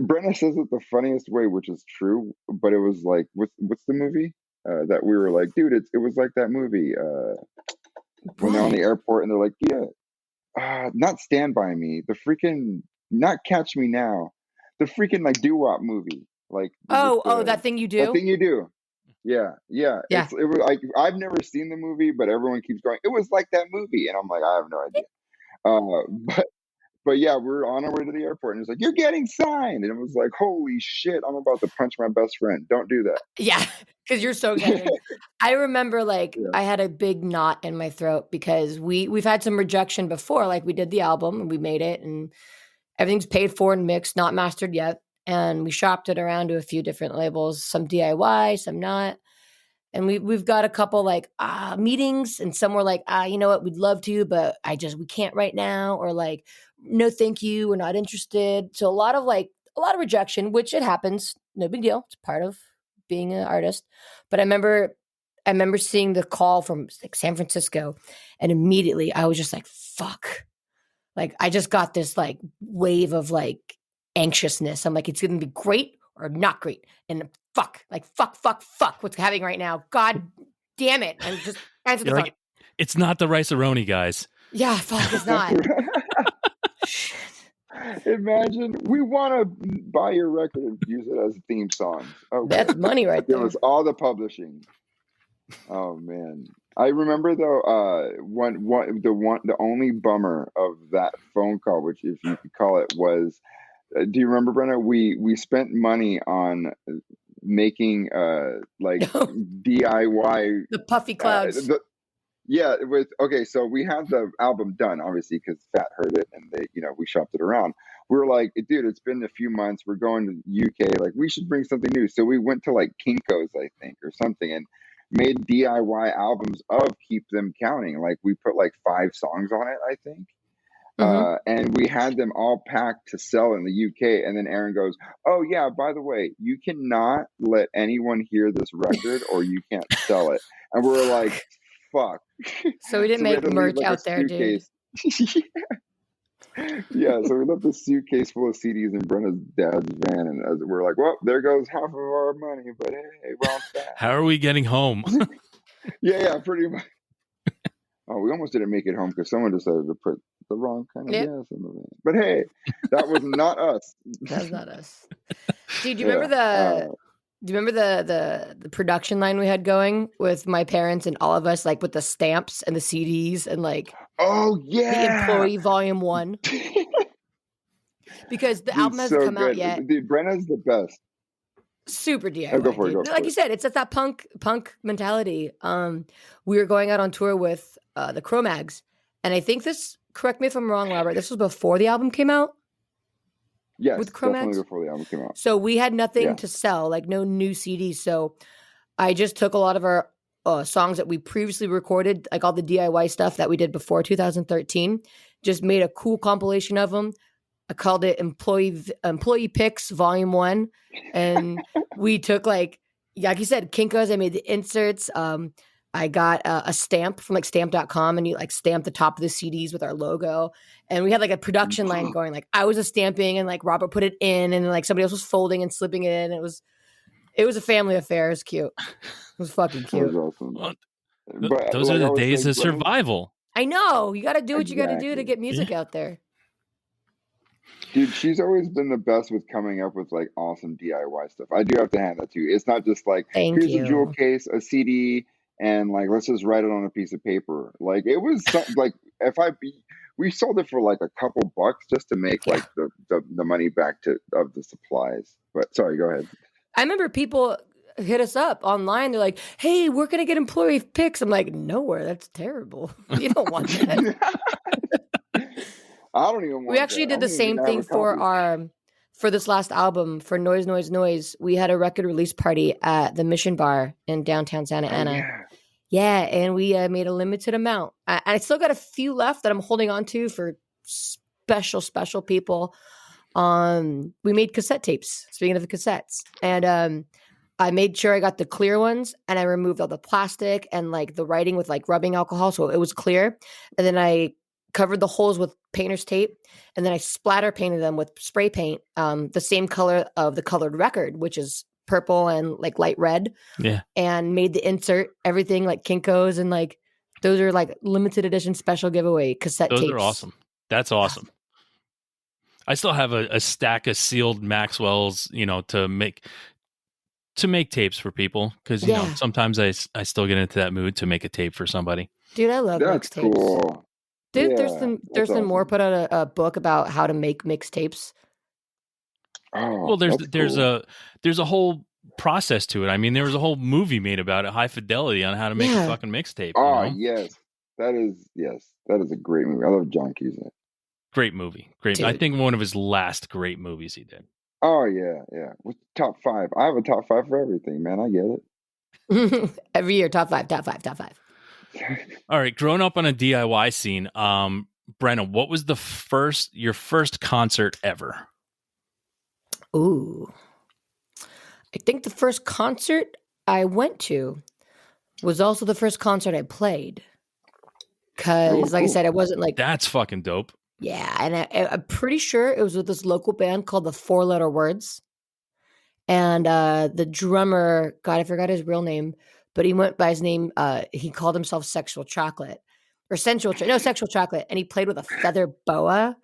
Brenna says it the funniest way, which is true, but it was like, what's the movie that we were like, dude, it was like that movie when they're on the airport and they're like, yeah, not Stand By Me, the freaking, not Catch Me Now, the freaking like doo-wop movie, like that thing you do, that thing you do, yeah. It was like I've never seen the movie, but everyone keeps going, it was like that movie, and I'm like, I have no idea, But yeah, we're on our way to the airport, and it's like, you're getting signed. And it was like, holy shit, I'm about to punch my best friend. Don't do that. Yeah, because you're so excited. I remember I had a big knot in my throat because we've had some rejection before. Like we did the album and we made it, and Everything's paid for and mixed, not mastered yet. And we shopped it around to a few different labels, some DIY, some not. And we've got a couple like meetings, and some were like, you know what, we'd love to, but we can't right now, or like, no, thank you, we're not interested. So a lot of rejection, which it happens, no big deal. It's part of being an artist. But I remember seeing the call from like San Francisco, and immediately I was just like, fuck. Like I just got this like wave of like anxiousness. I'm like, it's going to be great or not great. And fuck, what's happening right now? God damn it. I'm just answer the phone. Like, it's not the rice-a-roni, guys. Yeah, fuck, it's not. Shit. Imagine, we want to buy your record and use it as theme songs. Okay. That's money right there. It was all the publishing. Oh man, I remember though. The only bummer of that phone call, which if you could call it, was. Do you remember, Brenna? We spent money on making like DIY the puffy clouds. So we had the album done, obviously, because Fat heard it and we shopped it around. We were like, dude, it's been a few months. We're going to UK. Like, we should bring something new. So we went to like Kinko's, I think, or something, and made DIY albums of Keep Them Counting. Like, we put like 5 songs on it, I think. And we had them all packed to sell in the UK. And then Aaron goes, oh, yeah, by the way, you cannot let anyone hear this record or you can't sell it. And we were like, fuck. So we didn't make merch out there, dude. Yeah, so we left a suitcase full of CDs in Brenna's dad's van. And we're like, well, there goes half of our money. But hey, we're on fast. How are we getting home? Yeah, pretty much. Oh, we almost didn't make it home because someone decided to put the wrong kind of gas in the van. But hey, that was not us. That's not us. Dude, do you remember the production line we had going with my parents and all of us, like with the stamps and the CDs and like the Employee Volume 1? Because the album hasn't come out yet. Dude, Brenna's the best. Super DIY. Go for it, like you said, it's at that punk mentality. We were going out on tour with the Cro-Mags, and I think this, correct me if I'm wrong, Robert, this was before the album came out? Yes, with Cro-Mags? definitely before the album came out. So we had nothing to sell, like no new CDs. So I just took a lot of our songs that we previously recorded, like all the DIY stuff that we did before 2013, just made a cool compilation of them. I called it Employee Picks Volume 1. And we took like you said, Kinko's. I made the inserts. I got a stamp from like stamp.com, and you like stamp the top of the CDs with our logo. And we had like a production line going, like I was a stamping and like Robert put it in, and like somebody else was folding and slipping it in. It was a family affair. It was cute. It was fucking cute. That was awesome. But those are the days of survival. I know. You got to do what you got to do to get music out there. Dude, she's always been the best with coming up with like awesome DIY stuff. I do have to hand that to you. It's not just like, here's a jewel case, a CD, and like let's just write it on a piece of paper. Like it was like we sold it for like a couple bucks just to make like the money back of the supplies. But sorry, go ahead. I remember people hit us up online. They're like, hey, we're gonna get employee picks. I'm like, nowhere. That's terrible. You don't want that. I don't even want We actually did the same thing for this last album, for Noise, Noise, Noise. We had a record release party at the Mission Bar in downtown Santa Ana. Yeah, and we made a limited amount. I still got a few left that I'm holding on to for special people. We made cassette tapes, speaking of the cassettes. And I made sure I got the clear ones, and I removed all the plastic and like the writing with like rubbing alcohol, so it was clear. And then I covered the holes with painter's tape, and then I splatter painted them with spray paint, the same color of the colored record, which is purple and like light red. Yeah. And made the insert, everything like Kinko's, and like those are like limited edition special giveaway cassette tapes. Those are awesome. That's awesome. I still have a stack of sealed Maxwell's, to make tapes for people, because you know sometimes I still get into that mood to make a tape for somebody. Dude, I love mixtapes. Cool. Dude, there's been more put out a book about how to make mixtapes. Oh, well, there's a whole process to it. I mean, there was a whole movie made about it, High Fidelity, on how to make a fucking mixtape. Oh, yes. That is a great movie. I love John Cusack. Great movie. Great. Dude. I think one of his last great movies he did. Oh yeah. What's top 5? I have a top 5 for everything, man. I get it. Every year, top 5, top 5, top 5. All right, growing up on a DIY scene, Brenna, what was your first concert ever? Ooh. I think the first concert I went to was also the first concert I played. Because, like I said, I wasn't like... That's fucking dope. Yeah, and I'm pretty sure it was with this local band called the 4 Letter Words. And the drummer, God, I forgot his real name, but he went by his name, he called himself Sexual Chocolate. Or Sexual Chocolate. And he played with a feather boa.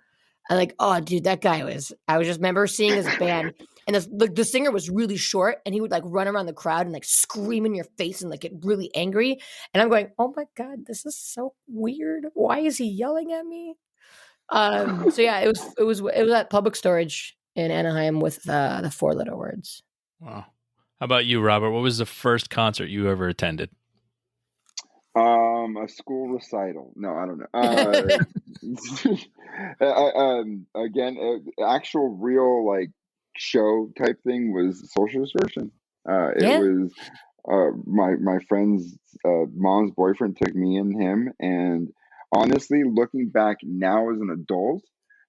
And like, oh, dude, that guy I just remember seeing his band. And the singer was really short, and he would like run around the crowd and like scream in your face and like get really angry. And I'm going, oh my God, this is so weird. Why is he yelling at me? So yeah, it was at Public Storage in Anaheim with the 4 Letter Words. Wow. How about you, Robert? What was the first concert you ever attended? A school recital. No, I don't know. Again, actual real like show type thing was Social Distortion. It was my friend's mom's boyfriend took me and him, and honestly, looking back now as an adult,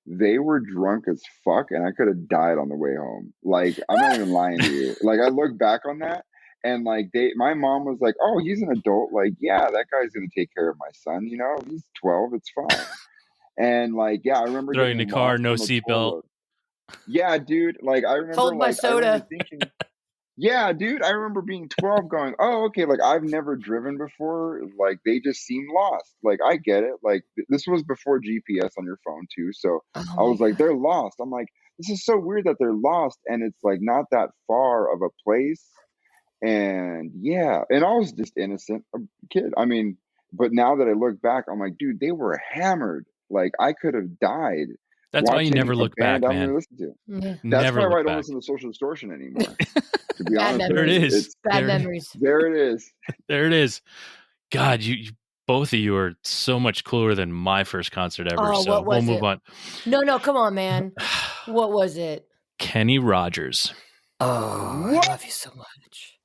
they were drunk as fuck, and I could have died on the way home. Like, I'm not even lying to you. Like, I look back on that, and like my mom was like, "Oh, he's an adult. Like, yeah, that guy's gonna take care of my son. You know, he's 12. It's fine." And like, yeah, I remember throwing the car, no seatbelt. Yeah, dude. Like, I remember hold my soda. I remember thinking, yeah, dude. I remember being 12, going, "Oh, okay." Like, I've never driven before. Like, they just seem lost. Like, I get it. Like, this was before GPS on your phone too. So I was like, they're lost. I'm like, this is so weird that they're lost, and it's like not that far of a place. And yeah, and I was just innocent, a kid. I mean, but now that I look back, I'm like, dude, they were hammered. Like, I could have died. That's why you never look back, man. I'm listen to. Yeah. That's probably why I don't listen to Social Distortion anymore. To be honest, there it is. Bad memories. There it is. There it is. God, you both of you are so much cooler than my first concert ever. Oh, so we'll move on. No, come on, man. What was it? Kenny Rogers. Oh, I love you so much.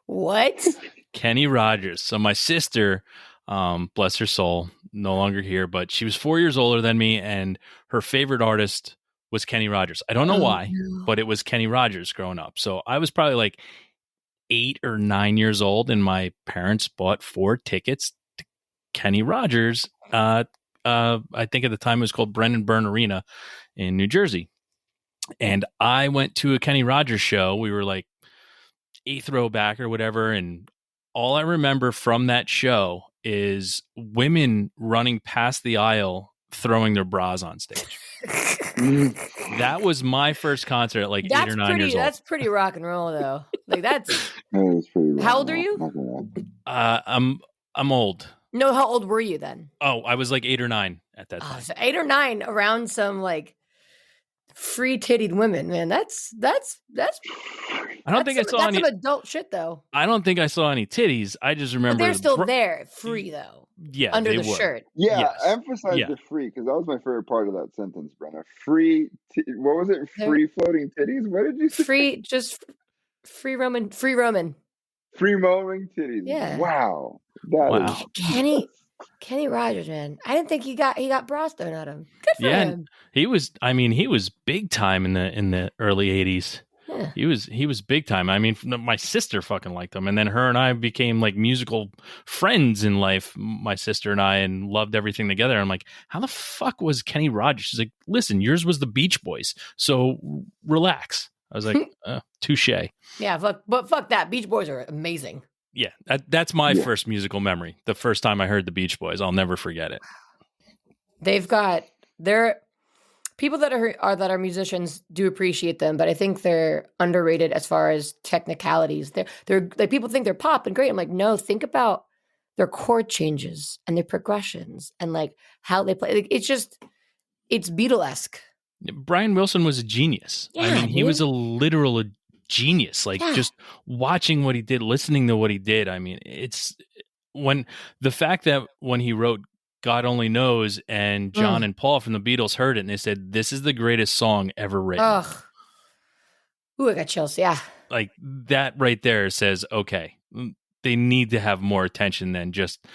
What? Kenny Rogers. So my sister, bless her soul, no longer here, but she was 4 years older than me, and her favorite artist was Kenny Rogers. I don't know why, but it was Kenny Rogers growing up. So I was probably like 8 or 9 years old, and my parents bought 4 tickets to Kenny Rogers. I think at the time it was called Brennan Byrne Arena in New Jersey. And I went to a Kenny Rogers show. We were like 8th row back or whatever. And all I remember from that show is women running past the aisle, throwing their bras on stage. That was my first concert at like 8 or 9 years old. That's pretty rock and roll, though. Like, that's pretty how old are you? I'm old. No, how old were you then? Oh, I was like 8 or 9 at that time. So 8 or 9 around some like free tittied women, man. That's I don't think I saw any. That's some adult shit, though. I don't think I saw any titties. I just remember but they're still there, free though. Yeah, under the shirt. Yeah, yes. Emphasize the free, because that was my favorite part of that sentence, Brenna. Free. What was it? Free floating titties. What did you say? Free Roman. Free roaming titties. Yeah. Wow. Kenny Rogers, man. I didn't think he got bras thrown at him. Good for him. He was big time in the early 80s. Yeah. He was big time. I mean, my sister fucking liked him, and then her and I became like musical friends in life. My sister and I, and loved everything together. I'm like, how the fuck was Kenny Rogers? She's like, listen, yours was the Beach Boys, so relax. I was like, touche. Yeah, fuck that. Beach Boys are amazing. Yeah, that's my first musical memory. The first time I heard the Beach Boys, I'll never forget it. They're people that are musicians do appreciate them, but I think they're underrated as far as technicalities. They're like, people think they're pop and great. I'm like, no, think about their chord changes and their progressions and like how they play. Like, it's Beatlesque. Brian Wilson was a genius. Yeah, I mean, he was a literal genius. Like, just watching what he did, listening to what he did. I mean, it's when the fact that when he wrote God Only Knows, and John and Paul from the Beatles heard it, and they said, this is the greatest song ever written. Ugh. Ooh, I got chills. Yeah. Like, that right there says, okay, they need to have more attention than just,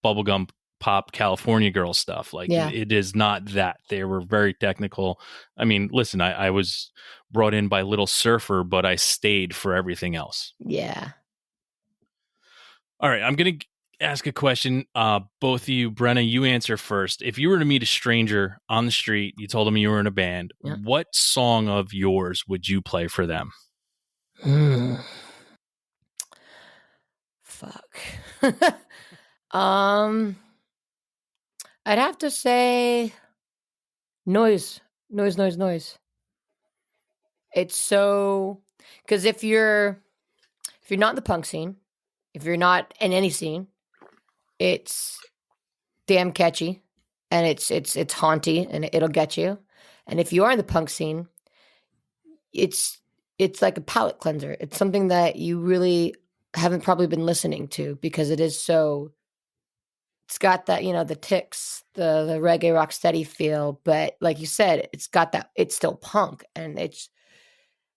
bubblegum pop California girl stuff. Like, it is not that. They were very technical. I mean, listen, I was brought in by Little Surfer, but I stayed for everything else. Yeah. All right, I'm going to ask a question. Both of you, Brenna, you answer first. If you were to meet a stranger on the street, you told them you were in a band, what song of yours would you play for them? Fuck. I'd have to say Noise. It's so, because if you're not in the punk scene, if you're not in any scene, it's damn catchy, and it's haunty, and it'll get you. And if you are in the punk scene, it's like a palate cleanser. It's something that you really haven't probably been listening to, because it is so, it's got that, the Ticks, the reggae rock steady feel, but like you said, it's got that, it's still punk, and it's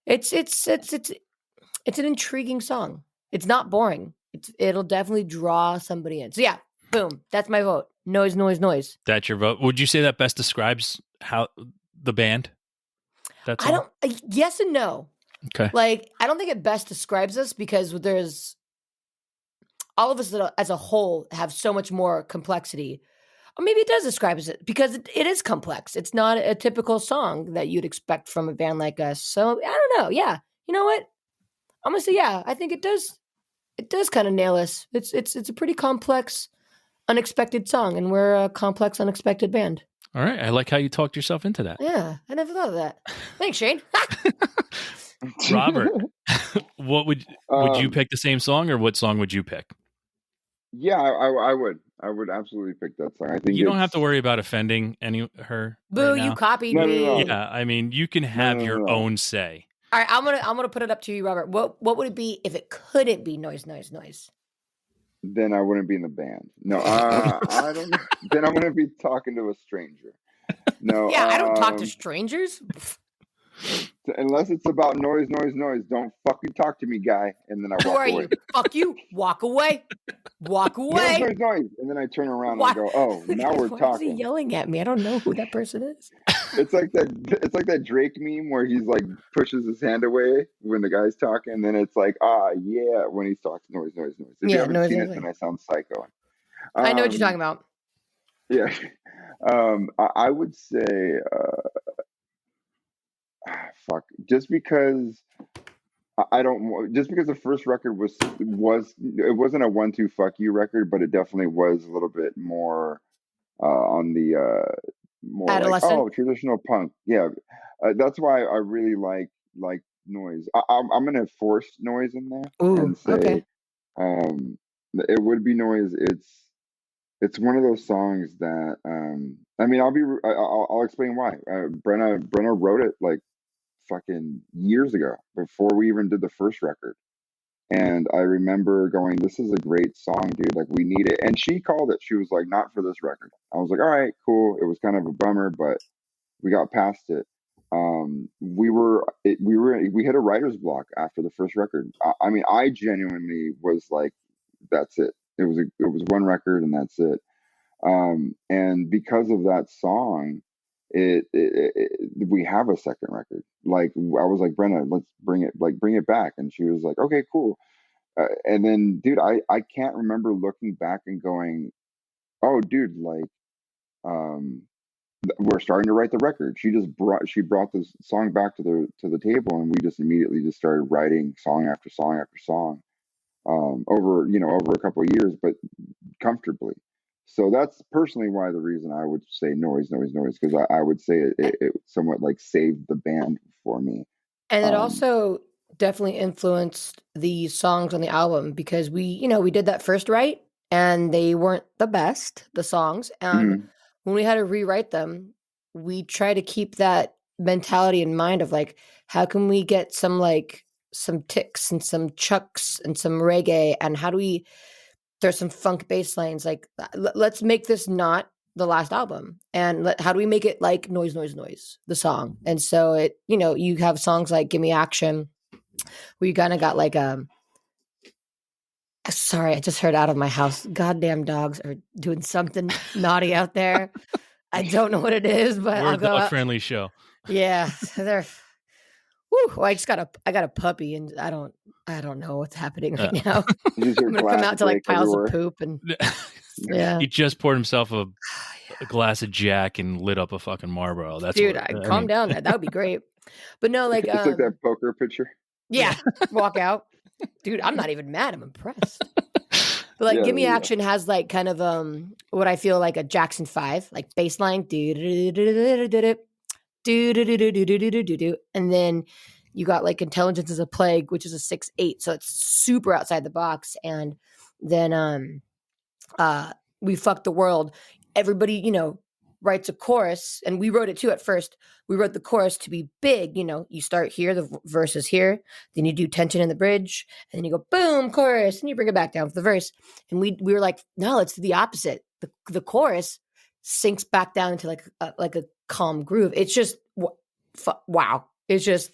an intriguing song. It's not boring. It'll definitely draw somebody in. So yeah, boom, that's my vote. Noise. That's your vote. Would you say that best describes how the band? That's yes and no. Okay. Like, I don't think it best describes us, because there's all of us as a whole have so much more complexity. Or maybe it does describe us, because it is complex. It's not a typical song that you'd expect from a band like us. So I don't know. Yeah. You know what? I'm going to say, yeah, I think it does. It does kind of nail us. It's a pretty complex, unexpected song, and we're a complex, unexpected band. All right. I like how you talked yourself into that. Yeah. I never thought of that. Thanks, Shane. Robert, what would you pick the same song, or what song would you pick? Yeah, I would absolutely pick that song. I think you don't have to worry about offending her. Boo! Right, you copied me. No. Yeah, I mean, you can have your own say. All right, I'm gonna put it up to you, Robert. What would it be if it couldn't be Noise? Then I wouldn't be in the band. No, I don't. Then I'm gonna be talking to a stranger. No. Yeah, I don't talk to strangers. Unless it's about noise. Don't fucking talk to me, guy. And then I walk away. You? Fuck you. Walk away. Noise. And then I turn around and I go, oh, now we're talking. Why is he yelling at me? I don't know who that person is. It's like that Drake meme where he's like pushes his hand away when the guy's talking, and then it's like, yeah, when he's talking, noise. If you haven't seen it, then I sound psycho. I know what you're talking about. Yeah. I would say just because the first record it wasn't a 1-2 fuck you record, but it definitely was a little bit more on the more adolescent, like, traditional punk. Yeah, that's why I really like Noise. I'm gonna force Noise in there and say, okay. It would be Noise. It's one of those songs that I mean, I'll explain why. Brenna wrote it like fucking years ago, before we even did the first record. And I remember going, this is a great song, dude. Like, we need it. And she called it. She was like, not for this record. I was like, all right, cool. It was kind of a bummer, but we got past it. We hit a writer's block after the first record. I mean, I genuinely was like, that's it. It was one record and that's it. And because of that song, we have a second record. Like, I was like, Brenna, let's bring it back. And she was like, okay, cool. And then, dude, I can't remember looking back and going, oh, dude, like, we're starting to write the record. She brought this song back to the table, and we just immediately just started writing song after song after song, over a couple of years, but comfortably. So that's personally why the reason I would say Noise, because I would say it somewhat like saved the band for me. And it also definitely influenced the songs on the album, because we did that first write, and they weren't the best, the songs. And when we had to rewrite them, we try to keep that mentality in mind of like, how can we get some Ticks and some Chucks and some reggae, and how do we there's some funk bass lines. Like, let's make this not the last album. And how do we make it like Noise, Noise, Noise, the song? And so you have songs like Gimme Action, where you kind of got like sorry, I just heard out of my house. Goddamn dogs are doing something naughty out there. I don't know what it is, but we're I'll go a dog-friendly show. Yeah, they're. Whew, well, I got a puppy, and I don't know what's happening right now. I'm gonna come out to like piles of poop, and He just poured himself a glass of Jack and lit up a fucking Marlboro. That's dude. Calm down. That would be great. But no, like it's like that poker picture. Yeah, walk out, dude. I'm not even mad. I'm impressed. But like, Gimme Action has like kind of what I feel like a Jackson 5, like bass line, and then you got like Intelligence is a Plague, which is a 6/8, so it's super outside the box. And then We Fucked the World. Everybody, writes a chorus, and we wrote it too at first. We wrote the chorus to be big. You start here, the verse is here, then you do tension in the bridge, and then you go boom, chorus, and you bring it back down for the verse. And we were like, no, let's do the opposite. The chorus sinks back down into like a calm groove. It's just wow. It's just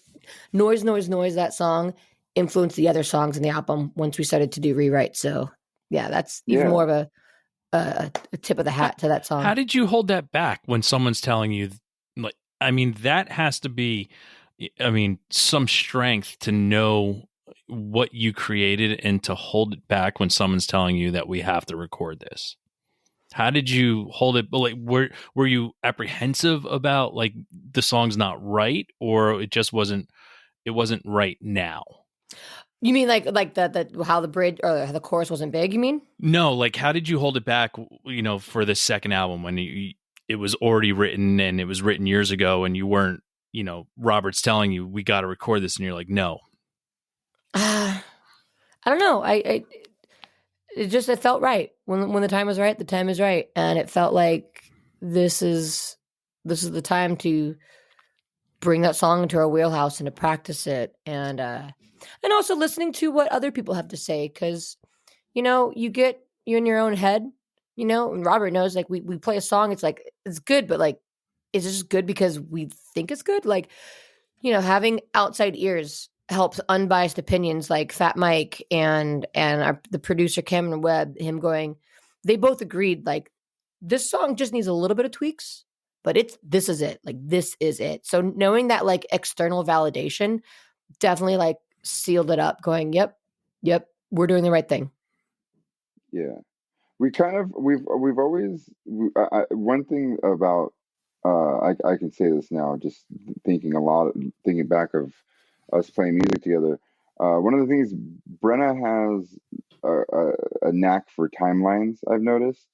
Noise, Noise, Noise. That song influenced the other songs in the album once we started to do rewrites. So yeah, that's even more of a tip of the hat to that song. How did you hold that back when someone's telling you, like, I mean, that has to be, some strength to know what you created and to hold it back when someone's telling you that we have to record this. How did you hold it? Like, were you apprehensive about like the song's not right, or it just wasn't right now? You mean like that how the bridge or the chorus wasn't big, you mean? No, like how did you hold it back, for the second album when it was already written and it was written years ago and you weren't, Robert's telling you we got to record this and you're like, no. I don't know. It felt right. When the time was right, the time is right. And it felt like this is the time to bring that song into our wheelhouse and to practice it. And also listening to what other people have to say, because you're in your own head, and Robert knows, like, we play a song, it's like it's good, but like, is it just good because we think it's good? Like, having outside ears helps unbiased opinions, like Fat Mike and the producer Cameron Webb, him going, they both agreed like this song just needs a little bit of tweaks, but this is it. Like, this is it. So knowing that like external validation definitely like sealed it up, going, yep, we're doing the right thing. Yeah. We've always, one thing about, I can say this now, just thinking back of us playing music together. One of the things, Brenna has a knack for timelines, I've noticed.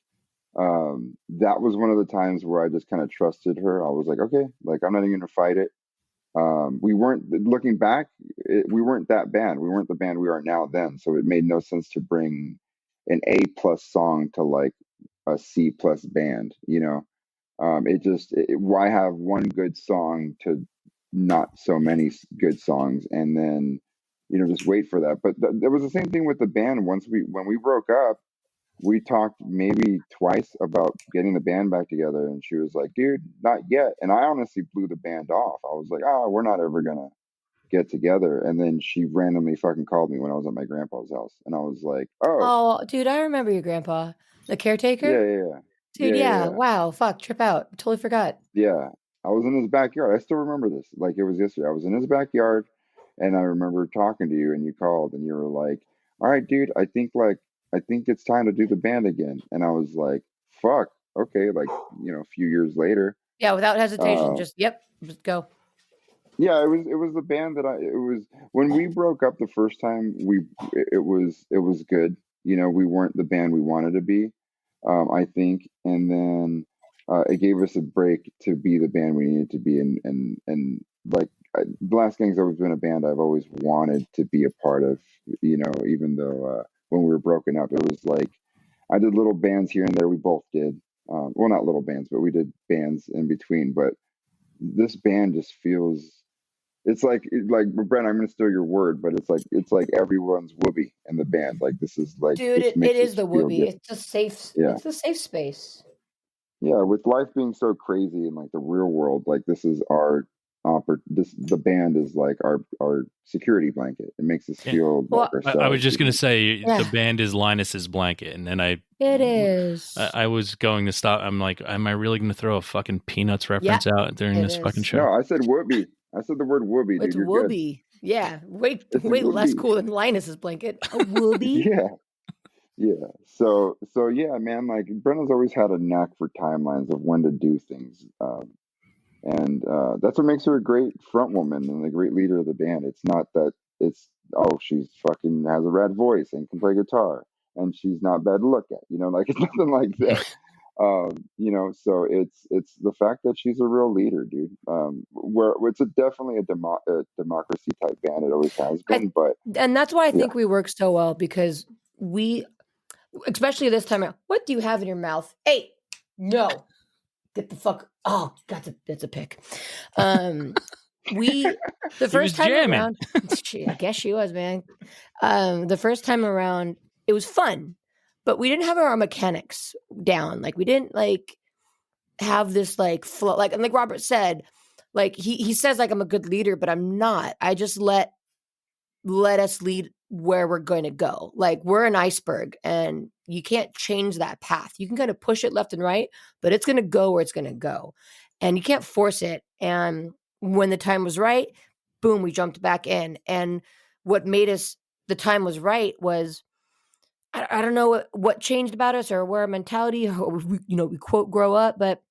That was one of the times where I just kind of trusted her. I was like, okay, like, I'm not even going to fight it. We weren't, looking back, we weren't that band. We weren't the band we are now then. So it made no sense to bring an A+ song to like a C+ band, why have one good song to not so many good songs, and then, just wait for that. But there was the same thing with the band. When we broke up, we talked maybe twice about getting the band back together, and she was like, dude, not yet. And I honestly blew the band off. I was like, we're not ever gonna get together. And then she randomly fucking called me when I was at my grandpa's house, and I was like, oh dude, I remember your grandpa, the caretaker. Yeah. Dude, yeah. Wow, fuck, trip out. Totally forgot. Yeah, I was in his backyard. I still remember this like it was yesterday. I was in his backyard, and I remember talking to you, and you called, and you were like, all right, dude, I think it's time to do the band again. And I was like, fuck, okay, like, a few years later. Yeah, without hesitation, just go. Yeah, it was the band it was when we broke up the first time, it was good. We weren't the band we wanted to be, I think. And then it gave us a break to be the band we needed to be. And like, the Last Gang's always been a band I've always wanted to be a part of, even though when we were broken up, it was like, I did little bands here and there. We both did. Well, not little bands, but we did bands in between. But this band just feels It's like Brent, I'm gonna steal your word, but it's like everyone's whoopee in the band. Like this is like Dude, this it makes is us the feel whoopee. good. Yeah. It's a safe space. Yeah, with life being so crazy in like the real world, like this is our the band is like our security blanket. It makes us Yeah. feel like Well, I was ourselves. just gonna say the yeah, band is Linus's blanket, and then it is. I was going to stop. I'm like, am I really going to throw a fucking Peanuts Yeah, reference out during it this fucking is. show? No, I said whoopee. I said the word whoopee, It's dude. You're good. whoopee. Yeah, way It's way less whoopee. cool than Linus's blanket. A whoopee. Yeah. Yeah. So yeah, man, like Brenna's always had a knack for timelines of when to do things. And that's what makes her a great front woman and a great leader of the band. It's not that it's she's fucking has a rad voice and can play guitar and she's not bad to look at, like it's nothing like that. So it's the fact that she's a real leader, dude. Where it's definitely a democracy type band. It always has been, but And that's why I yeah. think we work so well, because we, especially this time around. What do you have in your mouth? Hey, no, get the fuck. Oh, that's a pick. The first time jamming. around, I guess she was, man. The first time around, it was fun, but we didn't have our mechanics down. Like we didn't have this flow. And like Robert said, he says I'm a good leader, but I'm not. I just let us lead where we're going to go. Like we're an iceberg and you can't change that path. You can kind of push it left and right, but it's going to go where it's going to go and you can't force it. And when the time was right, boom, we jumped back in. And what made us, the time was right was, I don't know what changed about us or where our mentality, or we quote grow up, but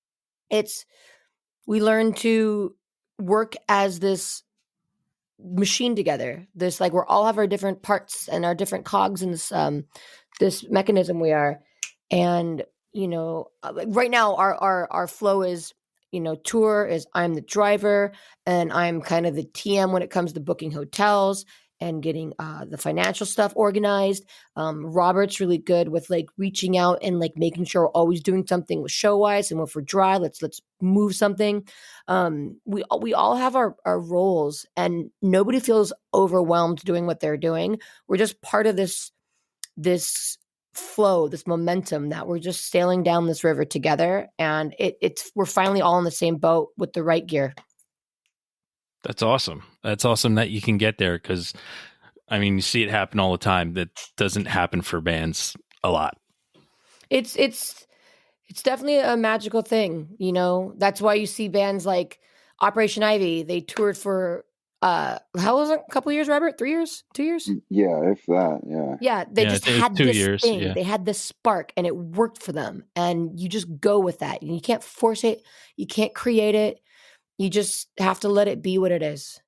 we learned to work as this machine together. This we're all have our different parts and our different cogs in this mechanism we are. And right now our flow is, tour is I'm the driver and I'm kind of the TM when it comes to booking hotels and getting the financial stuff organized. Robert's really good with reaching out and making sure we're always doing something with show wise, and if we're dry, let's move something. We all have our roles, and nobody feels overwhelmed doing what they're doing. We're just part of this flow, this momentum that we're just sailing down this river together, and we're finally all in the same boat with the right gear. That's awesome. That's awesome that you can get there, because I mean, you see it happen all the time. That doesn't happen for bands a lot. It's definitely a magical thing, That's why you see bands like Operation Ivy. They toured for how was it? A couple years, Robert? 3 years? 2 years? Yeah, if that, yeah. Yeah, they just had 2 this years, thing. yeah. They had this spark, and it worked for them. And you just go with that. You can't force it. You can't create it. You just have to let it be what it is.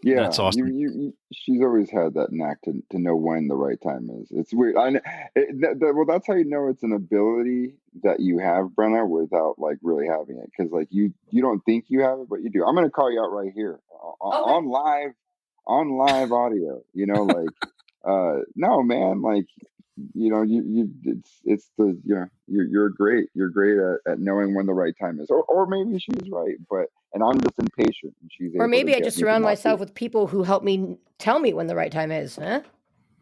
Yeah, that's awesome. She's always had that knack to know when the right time is. It's weird. Well, that's how you know it's an ability that you have, Brenna, without really having it, because you don't think you have it, but you do. I'm gonna call you out right here on live audio. No, man, it's the you're great. You're great at knowing when the right time is, or maybe she's right, and I'm just impatient, and she's or able maybe to I get just me to surround not myself be. with people who help me tell me when the right time is, huh?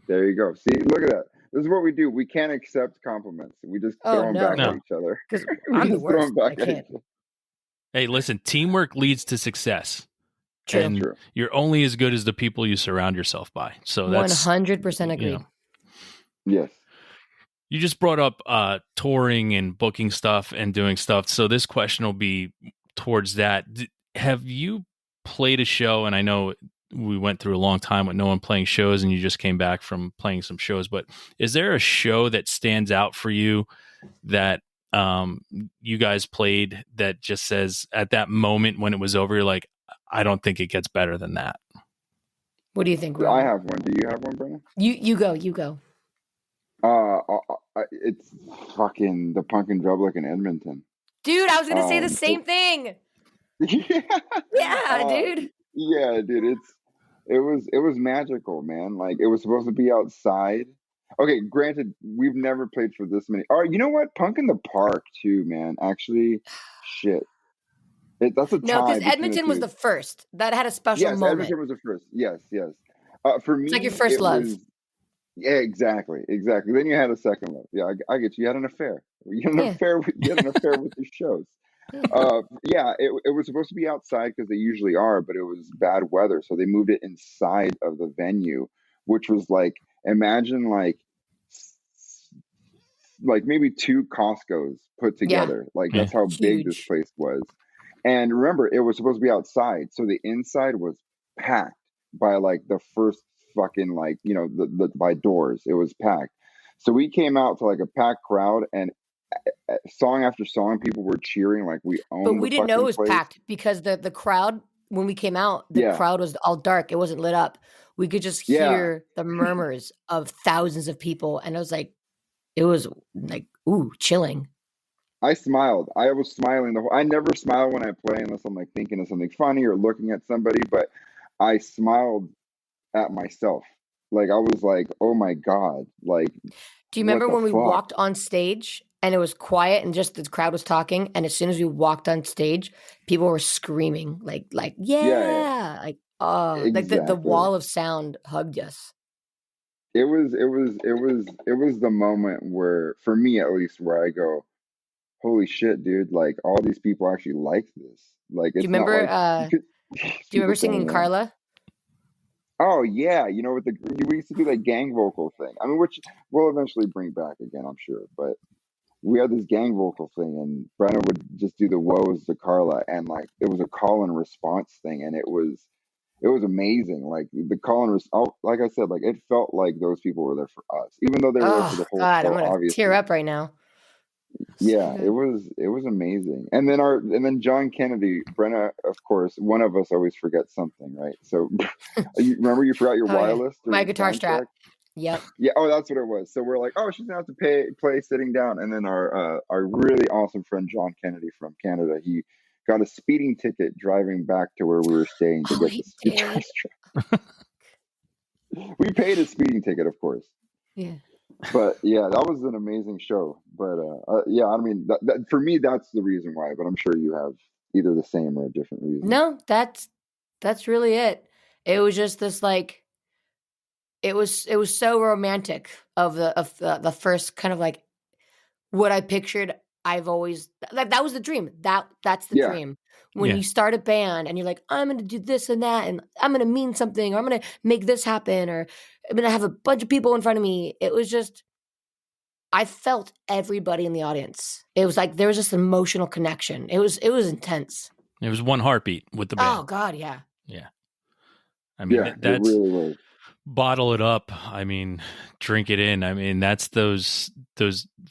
There you go. See, look at that. This is what we do. We can't accept compliments. We just throw them back at each other. Because We I'm the just throw them worst. I back at can't. each other. Hey, listen, teamwork leads to success. True. And True. you're only as good as the people you surround yourself by. So that's 100% agreed. Yes. You just brought up touring and booking stuff and doing stuff. So this question will be towards that. Have you played a show? And I know we went through a long time with no one playing shows, and you just came back from playing some shows. But is there a show that stands out for you that you guys played that just says at that moment when it was over, you're like, I don't think it gets better than that? What do you think, Robert? I have one. Do you have one, Brenna? You go. It's fucking the Punkin' Drublic in Edmonton. Dude, I was gonna say the same thing. Yeah, dude. Yeah, dude. It was magical, man. It was supposed to be outside. Okay, granted, we've never played for this many. Oh, you know what? Punk in the Park too, man. Actually, shit. That's a No, tie because between the Edmonton was two. the first. That had a special Yes, moment. Edmonton was the first. Yes, yes. For It's like your me, first it love. was yeah, exactly, exactly. Then you had a second love. Yeah, I get you. You had an affair. Yeah. You had an affair with the shows. Yeah. Yeah, it was supposed to be outside because they usually are, but it was bad weather, so they moved it inside of the venue, which was like imagine like maybe two Costco's put Yeah. together. Like Yeah. that's how big this Huge. place was. And remember, it was supposed to be outside, so the inside was packed by like the first fucking like the by doors. It was packed. So we came out to like a packed crowd, and song after song, people were cheering like we But owned the we didn't know it fucking was place. packed because the crowd, when we came out, the Yeah, crowd was all dark. It wasn't lit up. We could just yeah. hear the murmurs of thousands of people. And it was like, ooh, chilling. I smiled. I was smiling the whole. I never smile when I play unless I'm like thinking of something funny or looking at somebody. But I smiled at myself. Like I was like, oh my god, like Do you what remember the when we fuck? walked on stage and it was quiet and just the crowd was talking? And as soon as we walked on stage, people were screaming like, Yeah, yeah, like, oh, like the exactly. wall of sound hugged us. It was the moment where, for me at least, where I go, holy shit, dude! Like all these people actually like this. Like Do you it's not remember, like you could do you people remember saying singing yeah. Carla? Oh yeah, with we used to do that gang vocal thing. I mean, which we'll eventually bring back again, I'm sure. But we had this gang vocal thing, and Brenna would just do the woes to Carla, and like it was a call and response thing, and it was amazing. Like the call and like I said, like it felt like those people were there for us, even though they were there for Oh the whole God, I'm show, gonna tear obviously. up right now. So Yeah, it good. was it was amazing. And then John Kennedy, Brenna, of course, one of us always forgets something, right? So you remember you forgot your Oh yeah, wireless my during the guitar sound check? strap. Yep. Yeah, oh, that's what it was. So we're like, oh, she's gonna have to play sitting down. And then our really awesome friend John Kennedy from Canada, he got a speeding ticket driving back to where we were staying to Oh, get he this guitar did. strap. We paid a speeding ticket, of course. Yeah. But yeah, that was an amazing show. But yeah, I mean, for me, that's the reason why. But I'm sure you have either the same or a different reason. No, that's really it. It was just this like it was so romantic of the first kind of like what I pictured. I've always that was the dream. That's the Yeah, dream. When Yeah. you start a band and you're like, I'm gonna do this and that, and I'm gonna mean something, or I'm gonna make this happen, or I'm gonna have a bunch of people in front of me. It was just I felt everybody in the audience. It was like there was just an emotional connection. It was intense. It was one heartbeat with the band. Oh God, yeah. Yeah. I mean, yeah, it that's really was. bottle it up. I mean, drink it in. I mean, that's those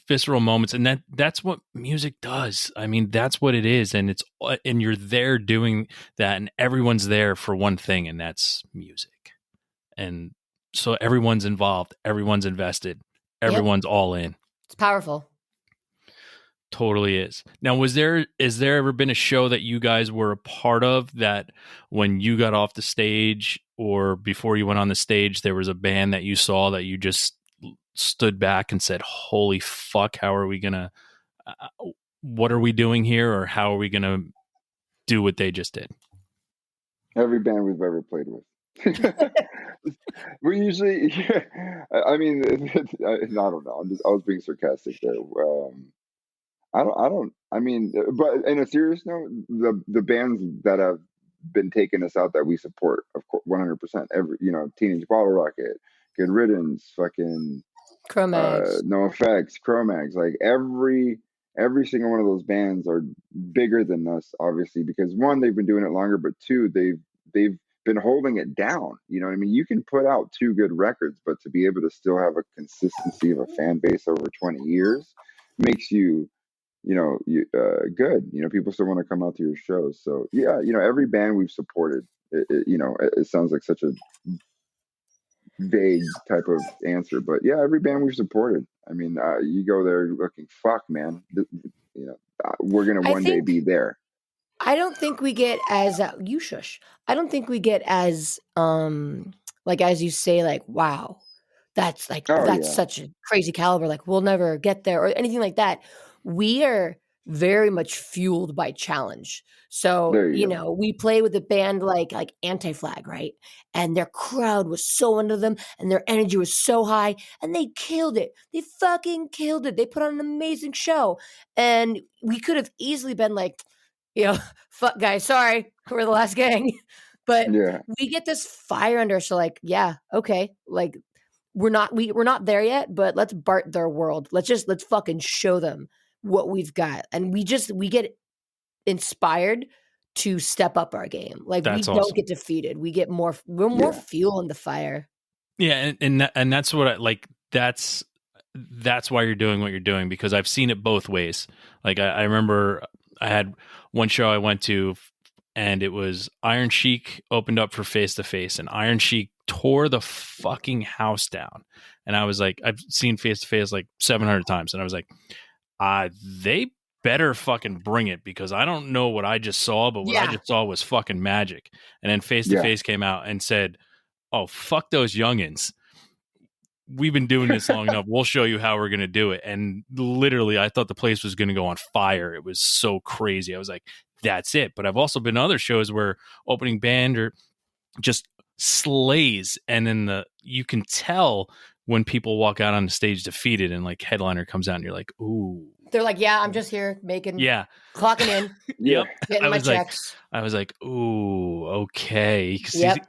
visceral moments, and that's what music does. I mean, that's what it is, and and you're there doing that, and everyone's there for one thing, and that's music. And so everyone's involved, everyone's invested, Yep. everyone's all in. It's powerful. Totally is. Now, is there ever been a show that you guys were a part of that when you got off the stage or before you went on the stage, there was a band that you saw that you just stood back and said, "Holy fuck, how are we gonna? What are we doing here, or how are we gonna do what they just did?" Every band we've ever played with. We usually, I mean, I don't know. I was being sarcastic there. I mean, but in a serious note, the bands that have been taking us out that we support, of course, 100%. Teenage Bottle Rocket, Good Riddance, fucking Cro-Mags. No Effects, Chromags, like every single one of those bands are bigger than us, obviously, because one, they've been doing it longer, but two, they've been holding it down. You know what I mean? You can put out two good records, but to be able to still have a consistency of a fan base over 20 years makes you good. People still want to come out to your shows. So yeah, every band we've supported, it sounds like such a vague type of answer, but yeah, every band we've supported. I mean, you go there looking, fuck, man, we're gonna I one day think be there. I don't think we get as you shush. I don't think we get as like as you say like wow, Oh that's yeah, such a crazy caliber. Like we'll never get there or anything like that. We are very much fueled by challenge. So, There you you go. know, we play with a band like Anti-Flag, right? And their crowd was so into them and their energy was so high and they killed it. They fucking killed it. They put on an amazing show. And we could have easily been like, you know, fuck guys, sorry, we're the last gang. But Yeah. we get this fire under us. So like, yeah, okay. Like we're not there yet, but let's Bart their world. Let's fucking show them what we've got. And we get inspired to step up our game. Like we That's don't awesome. get defeated. We're more fuel in the fire. Yeah, and that's what I like. That's why you're doing what you're doing, because I've seen it both ways. Like I remember I had one show I went to, and it was Iron Sheik opened up for Face to Face, and Iron Sheik tore the fucking house down. And I was like, I've seen Face to Face like 700 times, and I was like, they better fucking bring it, because I don't know what I just saw, but what I just saw was fucking magic. And then Face to Face came out and said, oh, fuck those youngins. We've been doing this long enough. We'll show you how we're going to do it. And literally, I thought the place was going to go on fire. It was so crazy. I was like, that's it. But I've also been to other shows where opening band or just slays. And then you can tell when people walk out on the stage defeated and like headliner comes out and you're like, ooh. They're like, yeah, I'm just here clocking in. Yep. Getting my checks. I was like, ooh, okay.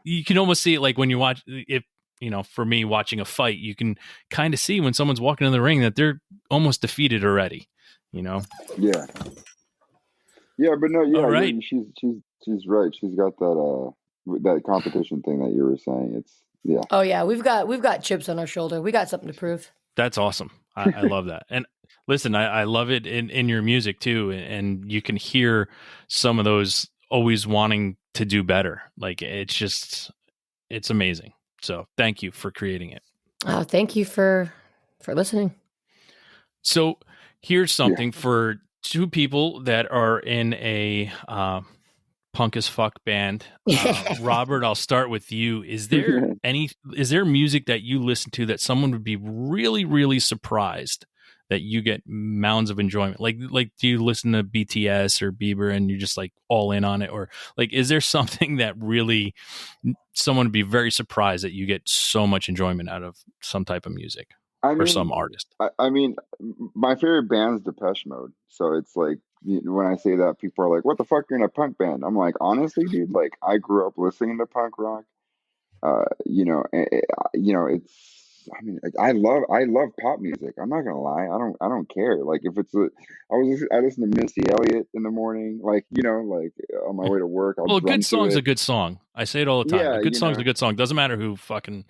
You can almost see it like when you watch it. You know, for me watching a fight, you can kind of see when someone's walking in the ring that they're almost defeated already, you know? Yeah. Yeah, but no, yeah, right. she's right. She's got that competition thing that you were saying. It's yeah. Oh yeah, we've got chips on our shoulder. We got something to prove. That's awesome. I love that. And listen, I love it in your music too. And you can hear some of those always wanting to do better. Like it's amazing. So thank you for creating it. Thank you for listening. So here's something for two people that are in a punk as fuck band. Robert, I'll start with you. Is there music that you listen to that someone would be really, really surprised that you get mounds of enjoyment? Like do you listen to BTS or Bieber and you're just like all in on it? Or like, is there something that really someone would be very surprised that you get so much enjoyment out of some type of music or some artist? I mean, my favorite band's Depeche Mode. So it's like, when I say that, people are like, what the fuck, you're in a punk band? I'm like, honestly, dude, like I grew up listening to punk rock. It's, I mean, I love pop music. I'm not gonna lie. I don't care. Like if it's I listen to Missy Elliott in the morning, like, like on my way to work. Well, a good song's a good song. I say it all the time. Yeah, a good song's a good song. Doesn't matter who fucking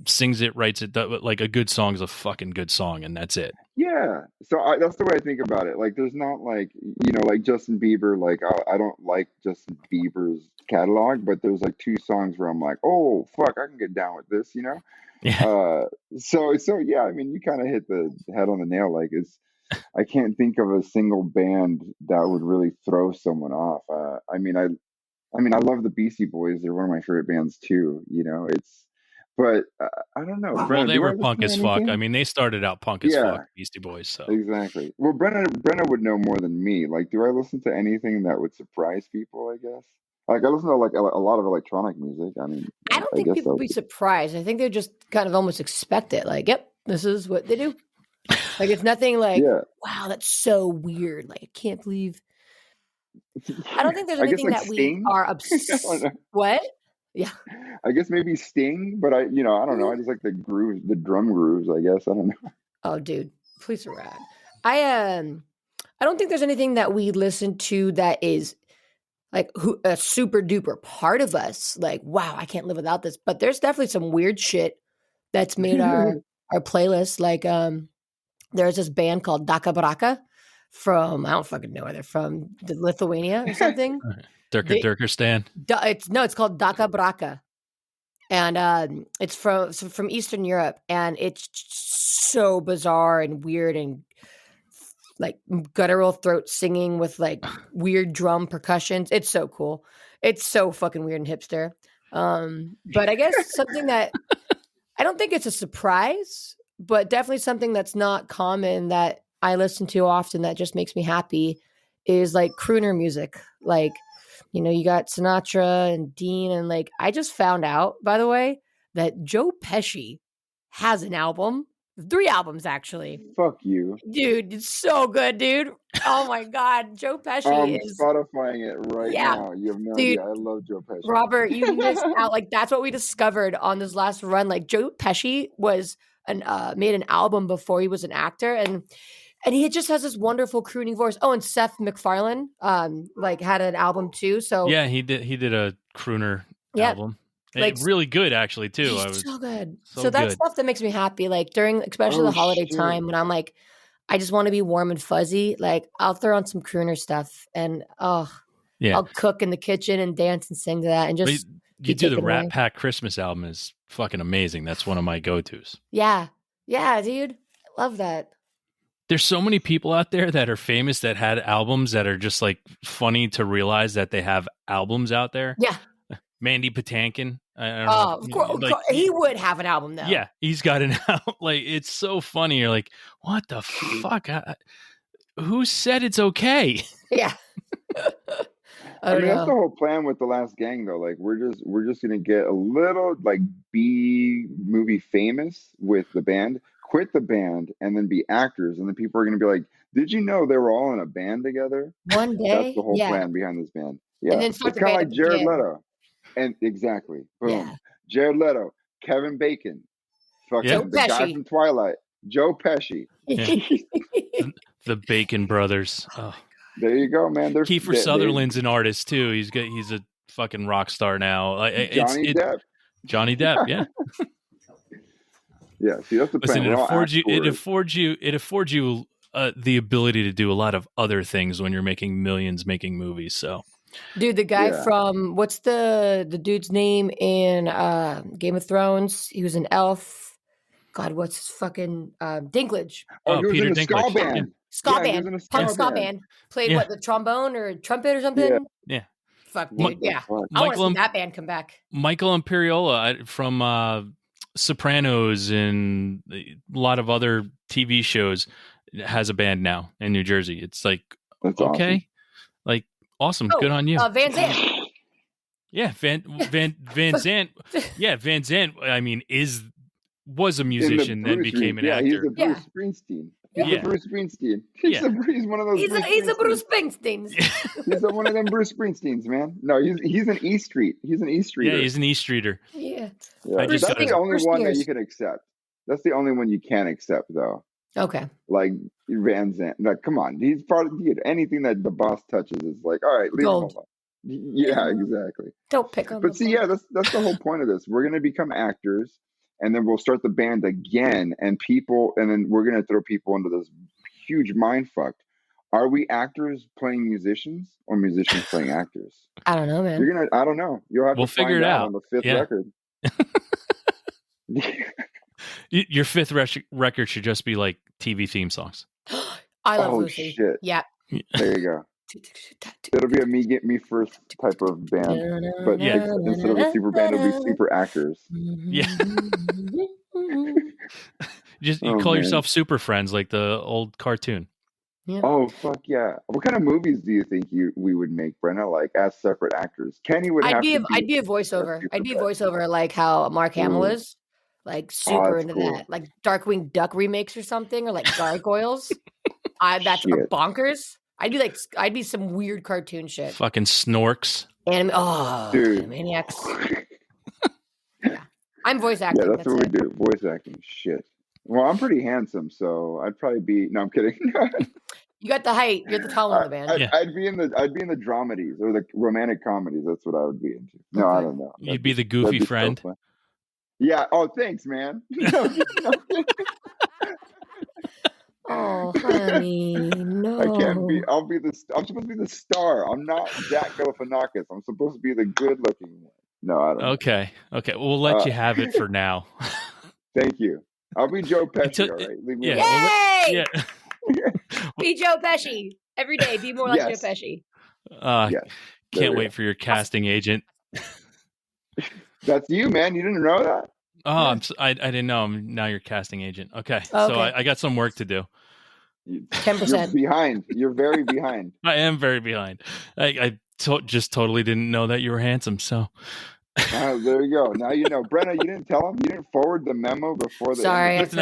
sings it, writes it. Like a good song's a fucking good song, and that's it. Yeah. So that's the way I think about it. Like there's not like, like Justin Bieber, like I don't like Justin Bieber's catalog, but there's like two songs where I'm like, oh fuck, I can get down with this, Yeah. So yeah, I mean, you kind of hit the head on the nail. Like I can't think of a single band that would really throw someone off. I mean, I love the Beastie Boys. They're one of my favorite bands too. But I don't know. Brenna, well, they were punk as fuck. I mean, they started out punk as fuck, Beastie Boys. So exactly. Well, Brenna would know more than me. Like, do I listen to anything that would surprise people? I guess. Like I listen to like a lot of electronic music. I mean, I don't think people would be surprised. I think they just kind of almost expect it. Like, yep, this is what they do. Like it's nothing like, wow, that's so weird. Like I can't believe. I don't think there's anything like that Sting? We are obsessed. What? Yeah. I guess maybe Sting, but I don't know. I just like the grooves, the drum grooves. I guess I don't know. Oh, dude, please are rad. I don't think there's anything that we listen to that is like a super duper part of us. Like, wow, I can't live without this. But there's definitely some weird shit that's made our playlist. Like, there's this band called Daka Braka from, I don't fucking know where they're from, Lithuania or something. Durkistan. It's called Daka Braka. And it's from Eastern Europe. And it's so bizarre and weird and like guttural throat singing with like weird drum percussions. It's so cool. It's so fucking weird and hipster. But I guess something that I don't think it's a surprise, but definitely something that's not common that I listen to often that just makes me happy is like crooner music. Like, you got Sinatra and Dean, and like I just found out, by the way, that Joe Pesci has an album, 3 albums actually. Fuck you. Dude, it's so good, dude. Oh my God. Joe Pesci I'm is Spotifying it right now. You have no idea. I love Joe Pesci. Robert, you missed out. Like, that's what we discovered on this last run. Like, Joe Pesci was made an album before he was an actor, and he just has this wonderful crooning voice. Oh, and Seth MacFarlane like had an album too. So yeah, he did a crooner album. Like, really good actually too. He's so good. So that's stuff that makes me happy. Like during especially the holiday time when I'm like, I just want to be warm and fuzzy. Like I'll throw on some crooner stuff and I'll cook in the kitchen and dance and sing to that and just you do the Rat Pack Christmas album is fucking amazing. That's one of my go-tos. Yeah. Yeah, dude. I love that. There's so many people out there that are famous that had albums that are just like funny to realize that they have albums out there. Yeah. Mandy Patinkin. I don't know. Of course, like, he would have an album though. Yeah, he's got an album. Like it's so funny. You're like, what the fuck? Who said it's okay? Yeah. I mean, that's the whole plan with The Last Gang, though. Like, we're just gonna get a little like B movie famous with the band, quit the band, and then be actors, and then people are gonna be like, "Did you know they were all in a band together?" One day, that's the whole plan behind this band. Yeah, and then it's kind of like Jared Leto, and exactly, boom, yeah. Jared Leto, Kevin Bacon, fucking the guy from Twilight, Joe Pesci, the Bacon brothers. Oh. There you go, man. Kiefer Sutherland's an artist too. He's a fucking rock star now. Johnny Depp. Johnny Depp, yeah. Yeah, see, that's the plan. Listen, it affords you the ability to do a lot of other things when you're making millions making movies. So, dude, the guy from what's the dude's name in Game of Thrones? He was an elf. God, what's his fucking Dinklage? Oh, Peter Dinklage. Band. Ska band, punk ska band. Played what, the trombone or trumpet or something? Yeah. Fuck, dude. Yeah. I want to see that band come back. Michael Imperioli from Sopranos and a lot of other TV shows has a band now in New Jersey. It's like, that's okay. Awesome. Like, awesome. Good on you. Van Zandt. Yeah, Van Zandt. Yeah, Van Zandt, I mean, was a musician, then became an actor. He's a Bruce Springsteen. He's a Bruce Springsteen. He's one of those. He's a Bruce Springsteen. He's one of them Bruce Springsteens, man. No, he's an E Street. He's an E Streeter. Yeah, he's an E Streeter. Yeah. That's the only one that you can accept. That's the only one you can accept, though. Okay. Like Van Zandt. Like, come on, he's part of anything that the boss touches is like, all right, leave him alone. Yeah, exactly. Don't pick on. But see, that's the whole point of this. We're gonna become actors. And then we'll start the band again, and then we're gonna throw people into this huge mind fuck. Are we actors playing musicians or musicians playing actors? I don't know, man. I don't know. You'll have to figure it out on the 5th record. Your 5th record should just be like TV theme songs. I love Lucy. Shit. Yeah. There you go. It'll be a me first type of band, but instead of a super band, it'll be super actors. Yeah. You call yourself Super Friends, like the old cartoon. Yeah. Oh fuck yeah! What kind of movies do you think we would make, Brenna? Like as separate actors, Kenny would. I'd be a voiceover. I'd be a voiceover like how Mark Hamill is. Like super into that, like Darkwing Duck remakes or something, or like Gargoyles. That's bonkers. I'd be some weird cartoon shit. Fucking Snorks. Dude. Animaniacs. Yeah. I'm voice acting. Yeah, that's what we do. Voice acting. Shit. Well, I'm pretty handsome, so I'd probably be. No, I'm kidding. You got the height. You're the tall one of the band. I'd be in the dramedies or the romantic comedies. That's what I would be into. No, I don't know. You'd be the goofy friend. So yeah. Oh, thanks, man. Oh, honey, no. I can't be. I'm supposed to be the star. I'm not Jack Galifianakis. I'm supposed to be the good-looking one. No, I don't know. Okay. Well, we'll let you have it for now. Thank you. I'll be Joe Pesci, all right? Leave me alone. Yay! Be Joe Pesci. Every day, be more like Joe Pesci. Can't wait for your casting agent. That's you, man. You didn't know that? Oh, I didn't know. Now you're casting agent. Okay. So I got some work to do. You're behind. You're very behind. I am very behind. Just totally didn't know that you were handsome. So there you go. Now you know. Brenna, you didn't tell him. You didn't forward the memo before the. Sorry, Listen,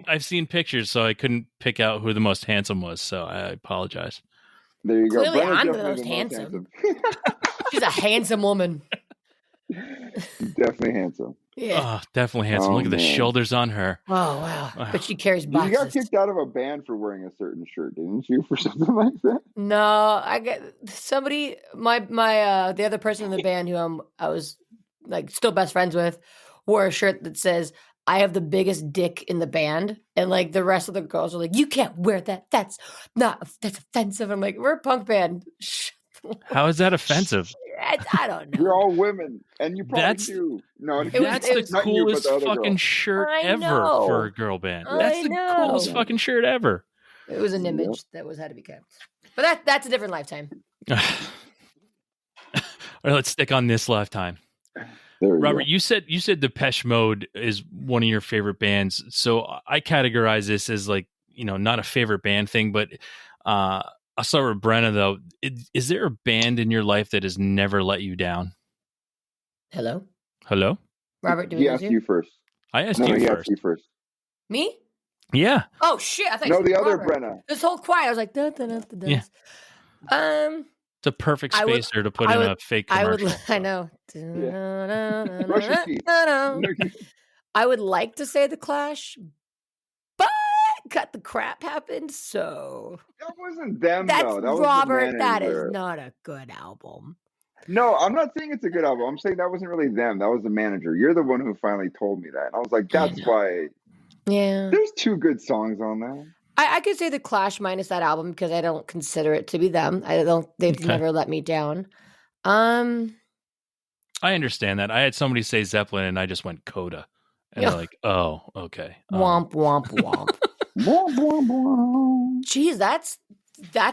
I've seen pictures, so I couldn't pick out who the most handsome was. So I apologize. There you Clearly, go. Brenna's I'm the definitely most handsome. She's a handsome woman. Definitely handsome. Yeah, definitely handsome. Look at the shoulders on her. Oh wow! But she carries boxes. You got kicked out of a band for wearing a certain shirt, didn't you? For something like that? No, I get somebody. My the other person in the band who I was like still best friends with wore a shirt that says "I have the biggest dick in the band," and like the rest of the girls are like, "You can't wear that. That's offensive." I'm like, "We're a punk band." How is that offensive? I don't know. You're all women, and you probably do. No, that's the coolest fucking shirt ever for a girl band. That's the coolest fucking shirt ever. It was an image that had to be kept. But that's a different lifetime. All right, let's stick on this lifetime. Robert, you said Depeche Mode is one of your favorite bands. So I categorize this as like, not a favorite band thing, but I'll start with Brenna though. Is there a band in your life that has never let you down? Hello? Robert, he asked you first. I asked you first. Me? Yeah. Oh shit! I thought no, the other Robert. Brenna. This whole choir, I was like, da, da, da, da, da. Yeah. It's a perfect spacer to put in a fake commercial. I know. Yeah. I would like to say The Clash, but Cut the Crap happened, so that wasn't them. That's though. That Robert. Was the that is not a good album. No, I'm not saying it's a good album. I'm saying that wasn't really them. That was the manager. You're the one who finally told me that. And I was like, that's why. Yeah. There's 2 good songs on that. I could say The Clash minus that album because I don't consider it to be them. They've never let me down. I understand that. I had somebody say Zeppelin and I just went Coda. And they're like, oh, okay. Womp, womp, womp. Womp, womp, womp. Geez, that's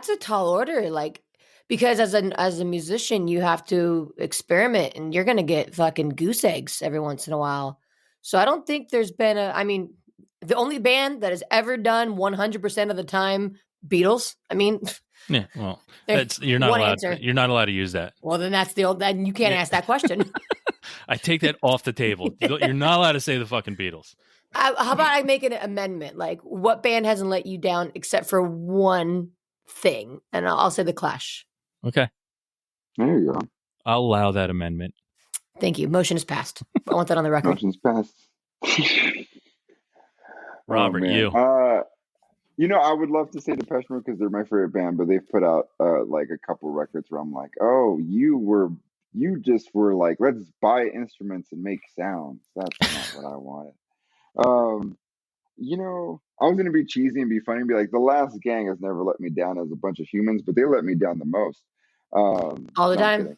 a tall order. Like, because as a musician, you have to experiment and you're going to get fucking goose eggs every once in a while. So I don't think there's been the only band that has ever done 100% of the time, Beatles. Yeah, well, you're not allowed to use that. Well, then then you can't ask that question. I take that off the table. You're not allowed to say the fucking Beatles. How about I make an amendment? Like, what band hasn't let you down except for one thing? And I'll say The Clash. Okay. There you go. I'll allow that amendment. Thank you. Motion is passed. I want that on the record. Motion's passed. Robert, you. I would love to say Depeche Mode because they're my favorite band, but they've put out like a couple records where I'm like, oh, you just were like, let's buy instruments and make sounds. That's not what I wanted. I was gonna be cheesy and be funny and be like, The Last Gang has never let me down as a bunch of humans, but they let me down the most. All the time.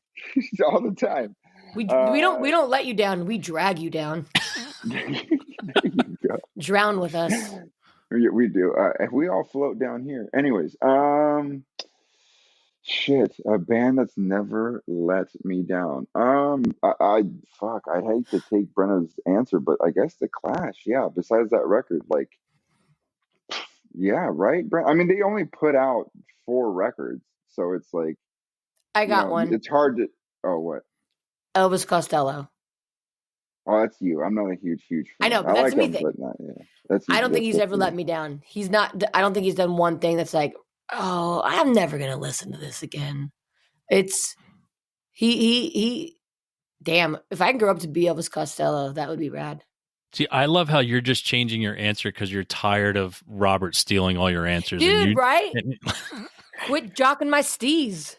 All the time. We don't let you down. We drag you down. There you go. Drown with us. Yeah, we do. We all float down here. Anyways, a band that's never let me down. I'd hate to take Brenna's answer, but I guess The Clash. Yeah. Besides that record, like, yeah, right, Brenna. They only put out 4 records, so it's like I got one. It's hard to. Oh, what? Elvis Costello. Oh, that's you. I'm not a huge fan. I know, but that's me thing. I don't think he's ever let me down. He's not. I don't think he's done one thing that's like, oh, I'm never gonna listen to this again. It's he. Damn, if I can grow up to be Elvis Costello, that would be rad. See, I love how you're just changing your answer because you're tired of Robert stealing all your answers. Dude, right? Quit jocking my steez.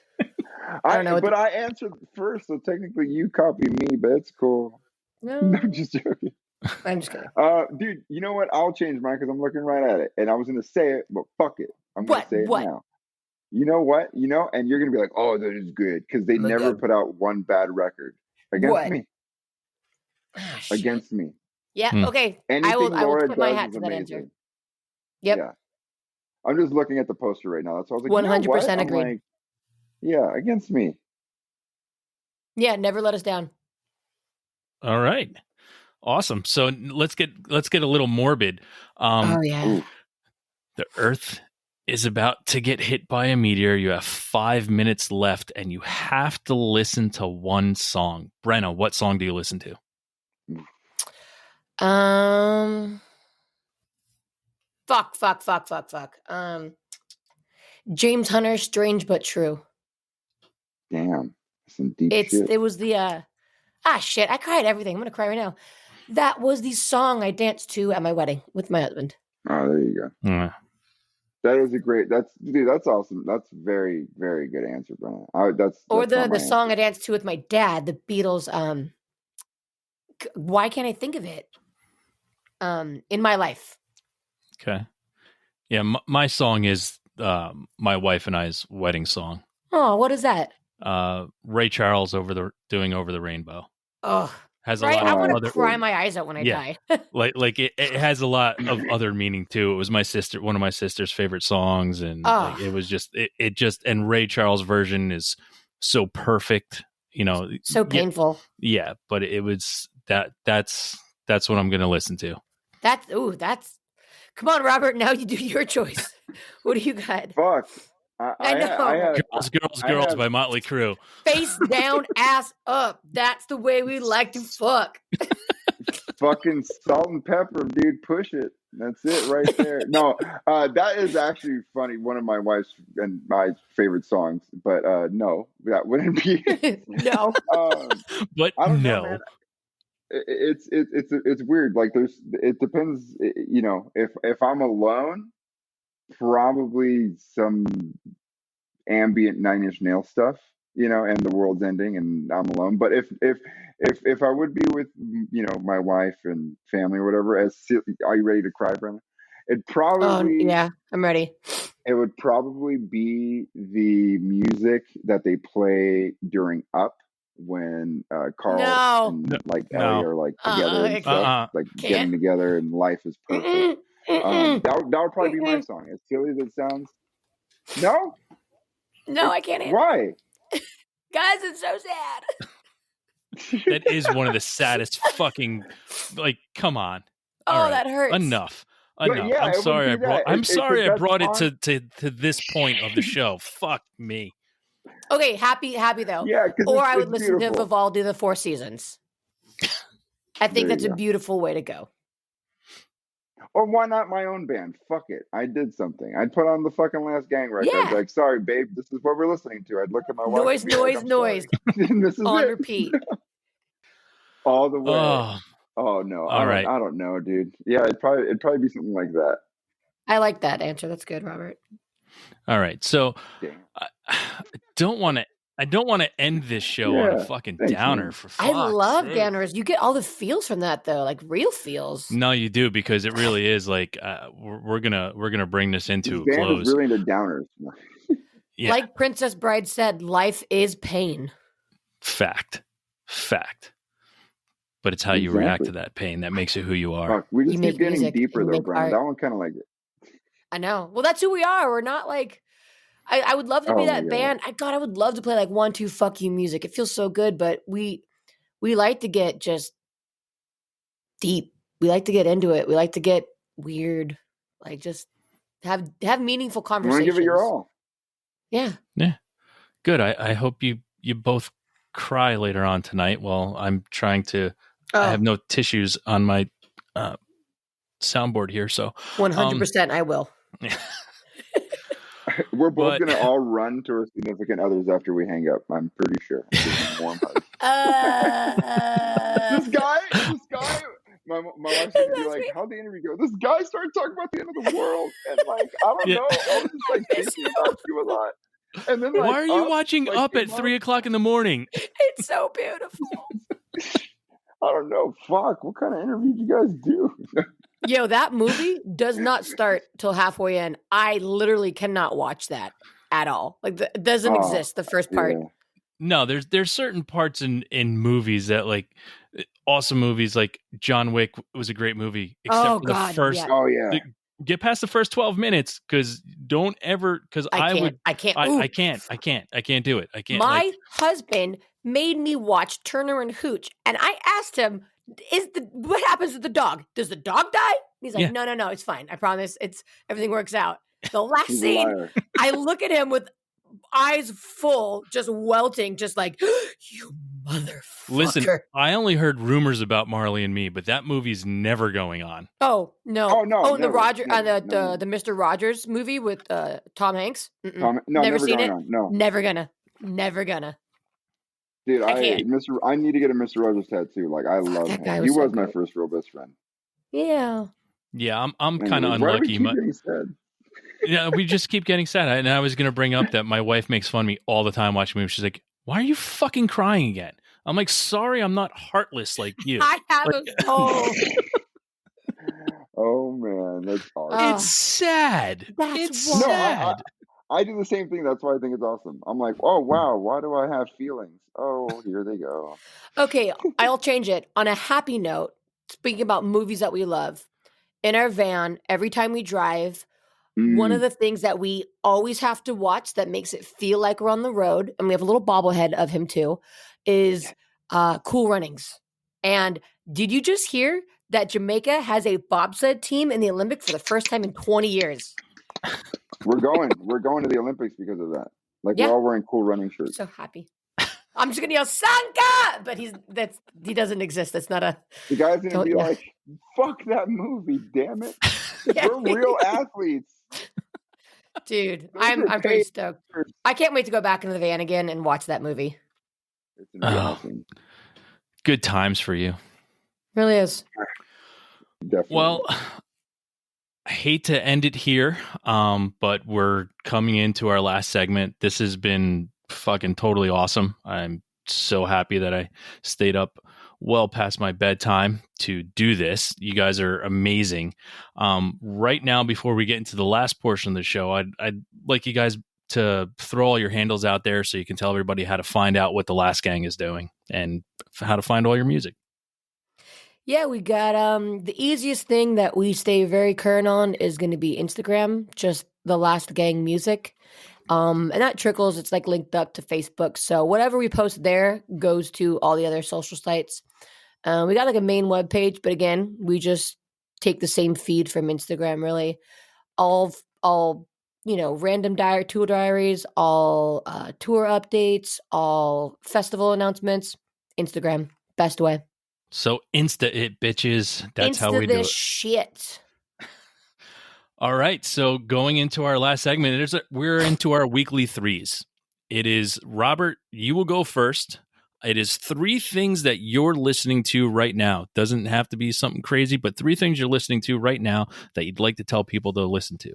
I don't know. But I answered first, so technically you copy me, but it's cool. No, I'm just joking. I'm just kidding. Dude, you know what? I'll change mine because I'm looking right at it. And I was going to say it, but fuck it. I'm going to say it now. You know what? And you're going to be like, oh, that is good. Because they never put out one bad record. Against me. Against me. Yeah, okay. I will put my hat to that answer. Yep. Yeah. I'm just looking at the poster right now. That's why I was like, 100% agreed. Like, yeah, against me. Yeah, never let us down. All right. Awesome. So let's get a little morbid. Oh yeah. The Earth is about to get hit by a meteor. You have 5 minutes left, and you have to listen to one song. Brenna, what song do you listen to? Fuck. James Hunter, Strange But True. Damn. Some deep shit. It was the shit. I cried everything. I'm gonna cry right now. That was the song I danced to at my wedding with my husband. Oh, there you go. Mm. That is that's awesome. That's very, very good answer, Brenna. That's the song I danced to with my dad, the Beatles. Why can't I think of it? In My Life. Okay. Yeah, my song is my wife and I's wedding song. Oh, what is that? Ray Charles Over the Rainbow. Oh, has right. A lot I of want other, to cry my eyes out when I die. like it has a lot of other meaning too. It was one of my sister's favorite songs, and like, it was just it just and Ray Charles' version is so perfect. You know, so painful. Yeah, but it was that's what I'm going to listen to. That's come on, Robert. Now you do your choice. What do you got? Fuck. I know. Girls by Motley Crue. Face down, ass up. That's the way we like to fuck. Fucking Salt and Pepper, dude. Push it. That's it right there. No, that is actually funny. One of my wife's and my favorite songs. But no, that wouldn't be it. No. But I don't no. know, man. It's weird. Like it depends. You know, if I'm alone, probably some ambient Nine Inch Nails stuff, you know, and the world's ending and I'm alone. But if I would be with, you know, my wife and family or whatever, are you ready to cry, Brenna? It probably yeah, I'm ready. It would probably be the music that they play during Up when Carl and like Ellie are like together and stuff, like getting together and life is perfect. That would probably be my song. As silly as it sounds. No, I can't answer. Why? Guys, it's so sad. That is one of the saddest fucking, like, come on. Right. That hurts. Enough. Yeah, I'm sorry I brought it to this point of the show. Fuck me. Okay, happy though. Yeah, or I would listen to Vivaldi the Four Seasons. I think that's a beautiful way to go. Or why not my own band? Fuck it. I did something. I'd put on the fucking Last Gang record. Yeah. I'd be like, sorry, babe, this is what we're listening to. I'd look at my wife. Noise. This is on it. repeat. All the way. Oh no. All right. I don't know, dude. Yeah, it'd probably be something like that. I like that answer. That's good, Robert. All right. So I don't want to end this show on a fucking downer. For fuck's I love sake. downers. You get all the feels from that though, like real feels. No, you do, because it really is like we're gonna bring this into this a close. Is really into downers. Yeah. Like Princess Bride said, life is pain. Fact. But it's how you react to that pain that makes you who you are. Fuck, we just keep getting deeper though, Brian. That one kind of like it. I know. Well, that's who we are. We're not like. I would love to be that band. I would love to play like 1, 2, fuck you music. It feels so good, but we like to get just deep. We like to get into it. We like to get weird. Like just have meaningful conversations. You want to give it your all. Yeah. Yeah. Good. I hope you both cry later on tonight while I'm trying to. I have no tissues on my soundboard here, so 100% I will. Yeah. We're both going to all run to our significant others after we hang up. I'm pretty sure. Warm hugs. This guy, my wife's going to be like, how'd the interview go? This guy started talking about the end of the world. And like, I don't know. I was just like thinking about you a lot. And then, like, why are you watching Up at 3:00 in the morning? It's so beautiful. I don't know. Fuck. What kind of interview did you guys do? Yo, that movie does not start till halfway in. I literally cannot watch that at all. Like, it doesn't exist, the first part. Yeah. No, there's certain parts in movies that, like, awesome movies, like John Wick was a great movie. Except for the first. Yeah. Oh, yeah. Get past the first 12 minutes, because don't ever, because I can't do it. I can't. My husband made me watch Turner and Hooch, and I asked him, what happens to the dog? Does the dog die? He's like, no, it's fine. I promise. Everything works out. The last He's a scene, liar. I look at him with eyes full, just welting, just like, you motherfucker. Listen, I only heard rumors about Marley and Me, but that movie's never going on. Oh no! Oh no! And the never. the Mr. Rogers movie with Tom Hanks. No, never seen going it. on. No, never gonna. Dude, I can't. I need to get a Mr. Rogers tattoo. Like I love that him. guy He was so my good. first real best friend. Yeah, I'm kind of Why do we unlucky. keep getting sad? Yeah, we just keep getting sad. And I was going to bring up that my wife makes fun of me all the time watching movies. She's like, "Why are you fucking crying again?" I'm like, "Sorry, I'm not heartless like you." I have a soul. Oh man, that's awesome. It's sad. It's sad. I do the same thing. That's why I think it's awesome. I'm like, oh wow, why do I have feelings? Oh, here they go. Okay, I'll change it. On a happy note, speaking about movies that we love, in our van, every time we drive, one of the things that we always have to watch that makes it feel like we're on the road, and we have a little bobblehead of him too, is Cool Runnings. And did you just hear that Jamaica has a bobsled team in the Olympics for the first time in 20 years? We're going to the Olympics because of that. Like we're all wearing Cool Running shirts. So happy. I'm just gonna yell Sanka, but he doesn't exist. That's not a. The guy's gonna be like, "Fuck that movie, damn it! We're real athletes." Dude, I'm pretty stoked. I can't wait to go back into the van again and watch that movie. It's awesome. Good times for you. Really is. Definitely. Well, I hate to end it here, but we're coming into our last segment. This has been fucking totally awesome. I'm so happy that I stayed up well past my bedtime to do this. You guys are amazing. Right now, before we get into the last portion of the show, I'd like you guys to throw all your handles out there so you can tell everybody how to find out what the Last Gang is doing and how to find all your music. Yeah, we got the easiest thing that we stay very current on is going to be Instagram, just the Last Gang Music. And that trickles, it's like linked up to Facebook. So whatever we post there goes to all the other social sites. We got like a main web page, but again, we just take the same feed from Instagram, really. All random tour diaries, all tour updates, all festival announcements, Instagram, best way. So Insta it, bitches. That's how we do it. Shit. All right. So going into our last segment, we're into our weekly threes. It is, Robert, you will go first. It is 3 things that you're listening to right now. Doesn't have to be something crazy, but 3 things you're listening to right now that you'd like to tell people to listen to.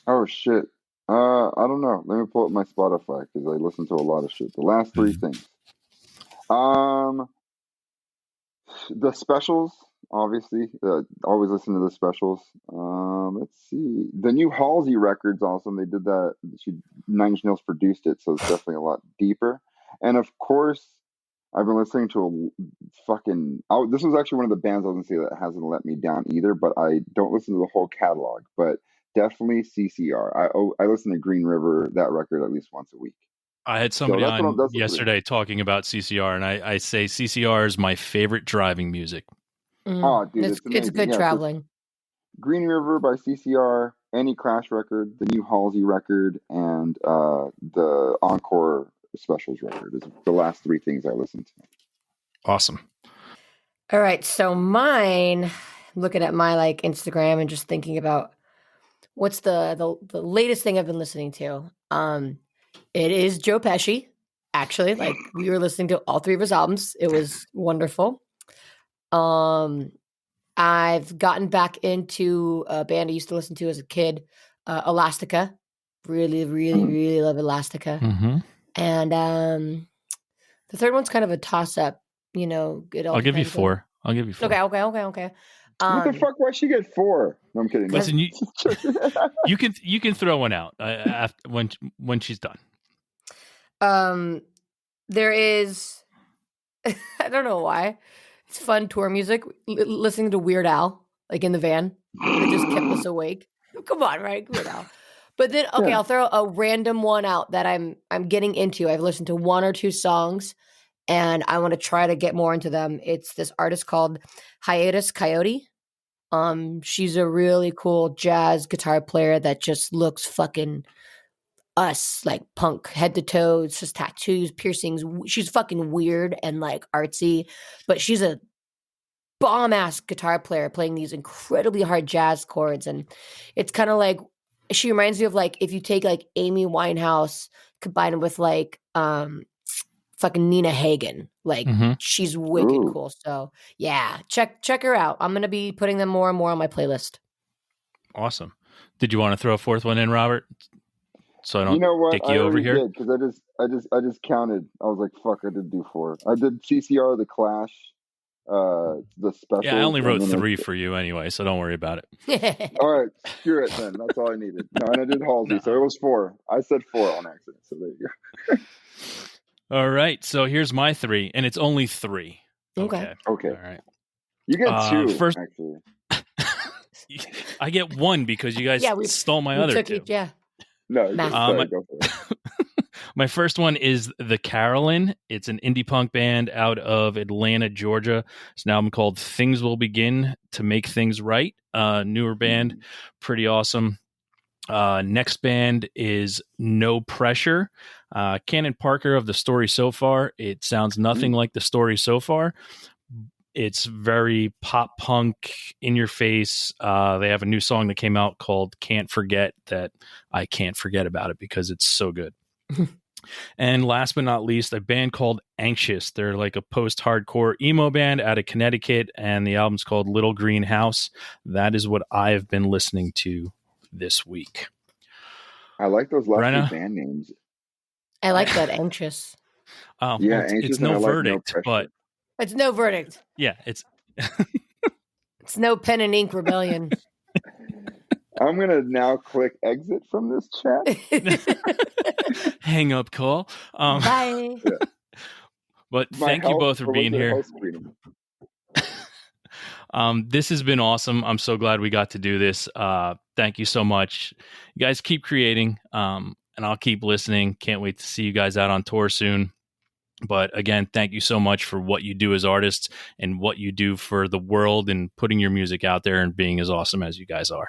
Oh shit. I don't know. Let me pull up my Spotify because I listen to a lot of shit. The last 3 things. The specials, obviously. Always listen to the specials. Let's see. The new Halsey record's awesome. They did that. Nine Inch Nails produced it, so it's definitely a lot deeper. And of course, I've been listening to this was actually one of the bands I was going to say that hasn't let me down either, but I don't listen to the whole catalog. But definitely CCR. I listen to Green River, that record, at least once a week. I had somebody on yesterday talking about CCR, and I say CCR is my favorite driving music. Oh, dude, it's good traveling. Green River by CCR, any Clash record, the new Halsey record, and the Encore Specials record is the last 3 things I listened to. Awesome. All right, so mine, looking at my Instagram and just thinking about what's the latest thing I've been listening to. It is Joe Pesci, actually. We were listening to all 3 of his albums. It was wonderful. I've gotten back into a band I used to listen to as a kid, Elastica. Really, really, really love Elastica. Mm-hmm. And the third one's kind of a toss-up. I'll give you 4. Okay. What the fuck? Why she get 4? No, I'm kidding. Listen, you can throw one out when she's done. There is, I don't know why, it's fun tour music. Listening to Weird Al, in the van, it just kept us awake. Come on, right, Weird Al. But then, okay, I'll throw a random one out that I'm getting into. I've listened to 1 or 2 songs, and I want to try to get more into them. It's this artist called Hiatus Coyote. She's a really cool jazz guitar player that just looks fucking us, like punk head to toe. It's just tattoos, piercings. She's fucking weird and like artsy, but she's a bomb ass guitar player playing these incredibly hard jazz chords. And it's kind of like, she reminds me of like if you take like Amy Winehouse combined with like fucking Nina Hagen. Like she's wicked cool. So yeah, check her out. I'm gonna be putting them more and more on my playlist. Awesome. Did you want to throw a fourth one in, Robert? So I don't dick you over here? Because I just counted. I was like, fuck, I did do 4. I did CCR, The Clash, the special. Yeah, I only wrote 3 for you anyway, so don't worry about it. All right, screw it then. That's all I needed. No, and I did Halsey, so it was 4. I said 4 on accident, so there you go. All right, so here's my 3, and it's only 3. Okay. All right. You get 2, first, actually. I get 1 because you guys stole my other 2. Yeah. No, go for it. My first one is The Carolyn. It's an indie punk band out of Atlanta, Georgia. It's an album called Things Will Begin to Make Things Right. Newer band, pretty awesome. Next band is No Pressure. Cannon Parker of The Story So Far. It sounds nothing like The Story So Far. It's very pop punk, in your face. They have a new song that came out called Can't Forget that I can't forget about it because it's so good. And last but not least, a band called Anxious. They're like a post-hardcore emo band out of Connecticut, and the album's called Little Green House. That is what I have been listening to this week. I like those last Brenna? 2 band names. I like that. Anxious. Oh, yeah, well, it's no verdict, but it's no verdict. Yeah, it's it's no pen and ink rebellion. I'm going to now click exit from this chat. Hang up call. Bye. Yeah. But thank you both for being here. This has been awesome. I'm so glad we got to do this. Thank you so much. You guys keep creating, and I'll keep listening. Can't wait to see you guys out on tour soon. But again, thank you so much for what you do as artists and what you do for the world and putting your music out there and being as awesome as you guys are.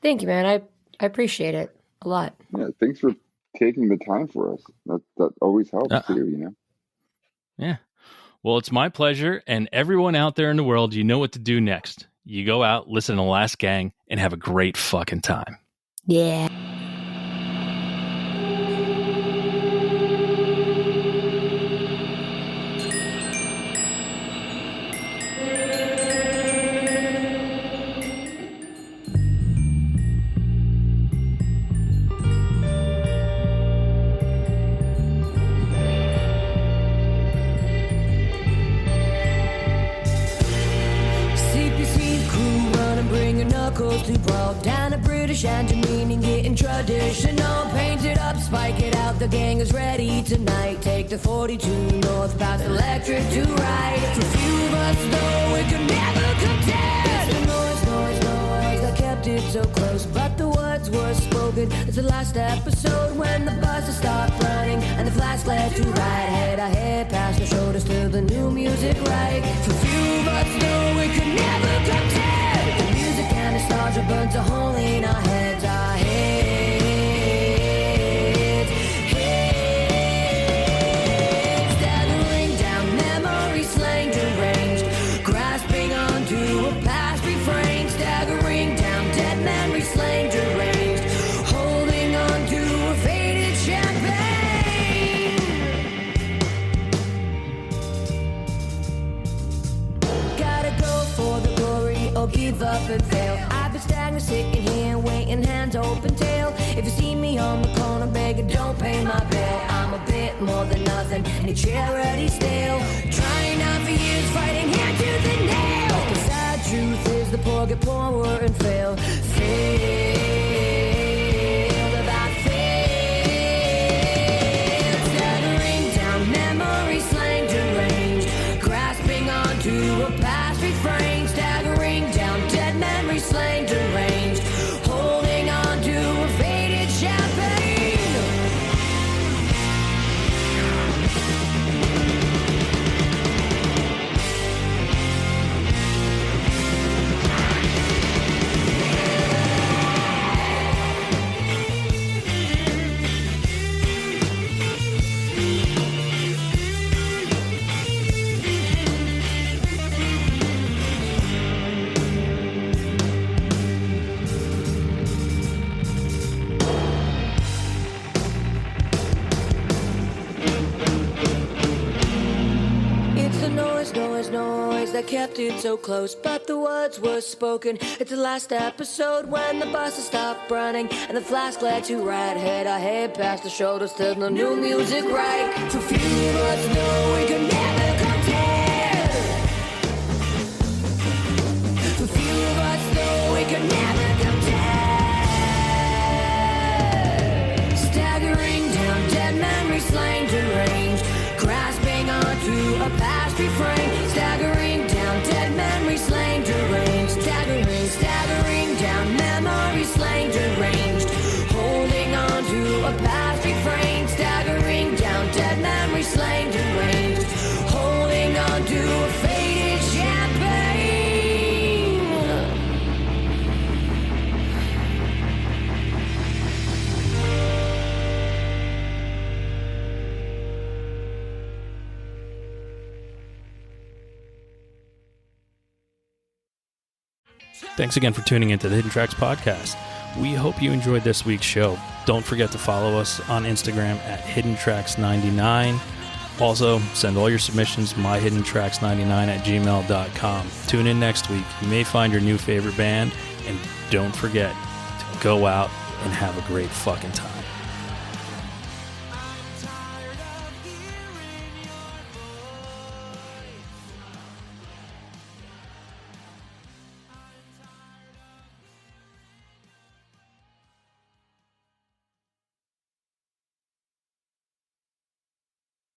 Thank you, man. I appreciate it a lot. Yeah, thanks for taking the time for us. That always helps too, you know? Yeah. Well, it's my pleasure. And everyone out there in the world, you know what to do next. You go out, listen to Last Gang, and have a great fucking time. Yeah. And demeaning, getting traditional. Paint it up, spike it out. The gang is ready tonight. Take the 42 north past Electric to right. For few of us, though, it could never contest. It's the noise that kept it so close. But the words were spoken. It's the last episode when the buses start running and the flash left to right. Head ahead, past the shoulders to the new music right. For few of us, though, it could never contest. The music and nostalgia burns a hole in our heads, our heads, heads. Staggering down memories, slain deranged, grasping onto a past refrain. Staggering down dead memories, slain deranged, holding on to a faded champagne. Gotta go for the glory or give up and fail. I've been stagnant, sitting here, waiting, hands open tail. If you see me on the corner begging, don't pay my bill. I'm a bit more than nothing, and it's charity stale. Trying out for years, fighting hand to the nail. The sad truth is the poor get poorer and fail. Failed about failed. Staggering down memories, slain deranged, grasping onto a past refrain. Staggering down dead memories, slain deranged, holding on to a faded champagne. kept it so close, but the words were spoken. It's the last episode when the buses stopped running, and the flash glad to right head. I head past the shoulders, there's no new music right. For few of us know we could never compare. For few of us know we could never compare. Staggering down dead memories, slain deranged, grasping onto a past refrain. Staggering down dead memories, slain deranged, staggering down memories, slain deranged, holding on to a past refrain. Staggering down dead memories, slain deranged, holding on to a faded champagne. Thanks again for tuning into the Hidden Tracks podcast. We hope you enjoyed this week's show. Don't forget to follow us on Instagram at HiddenTracks99. Also, send all your submissions myhiddentracks99@gmail.com. Tune in next week. You may find your new favorite band, and don't forget to go out and have a great fucking time.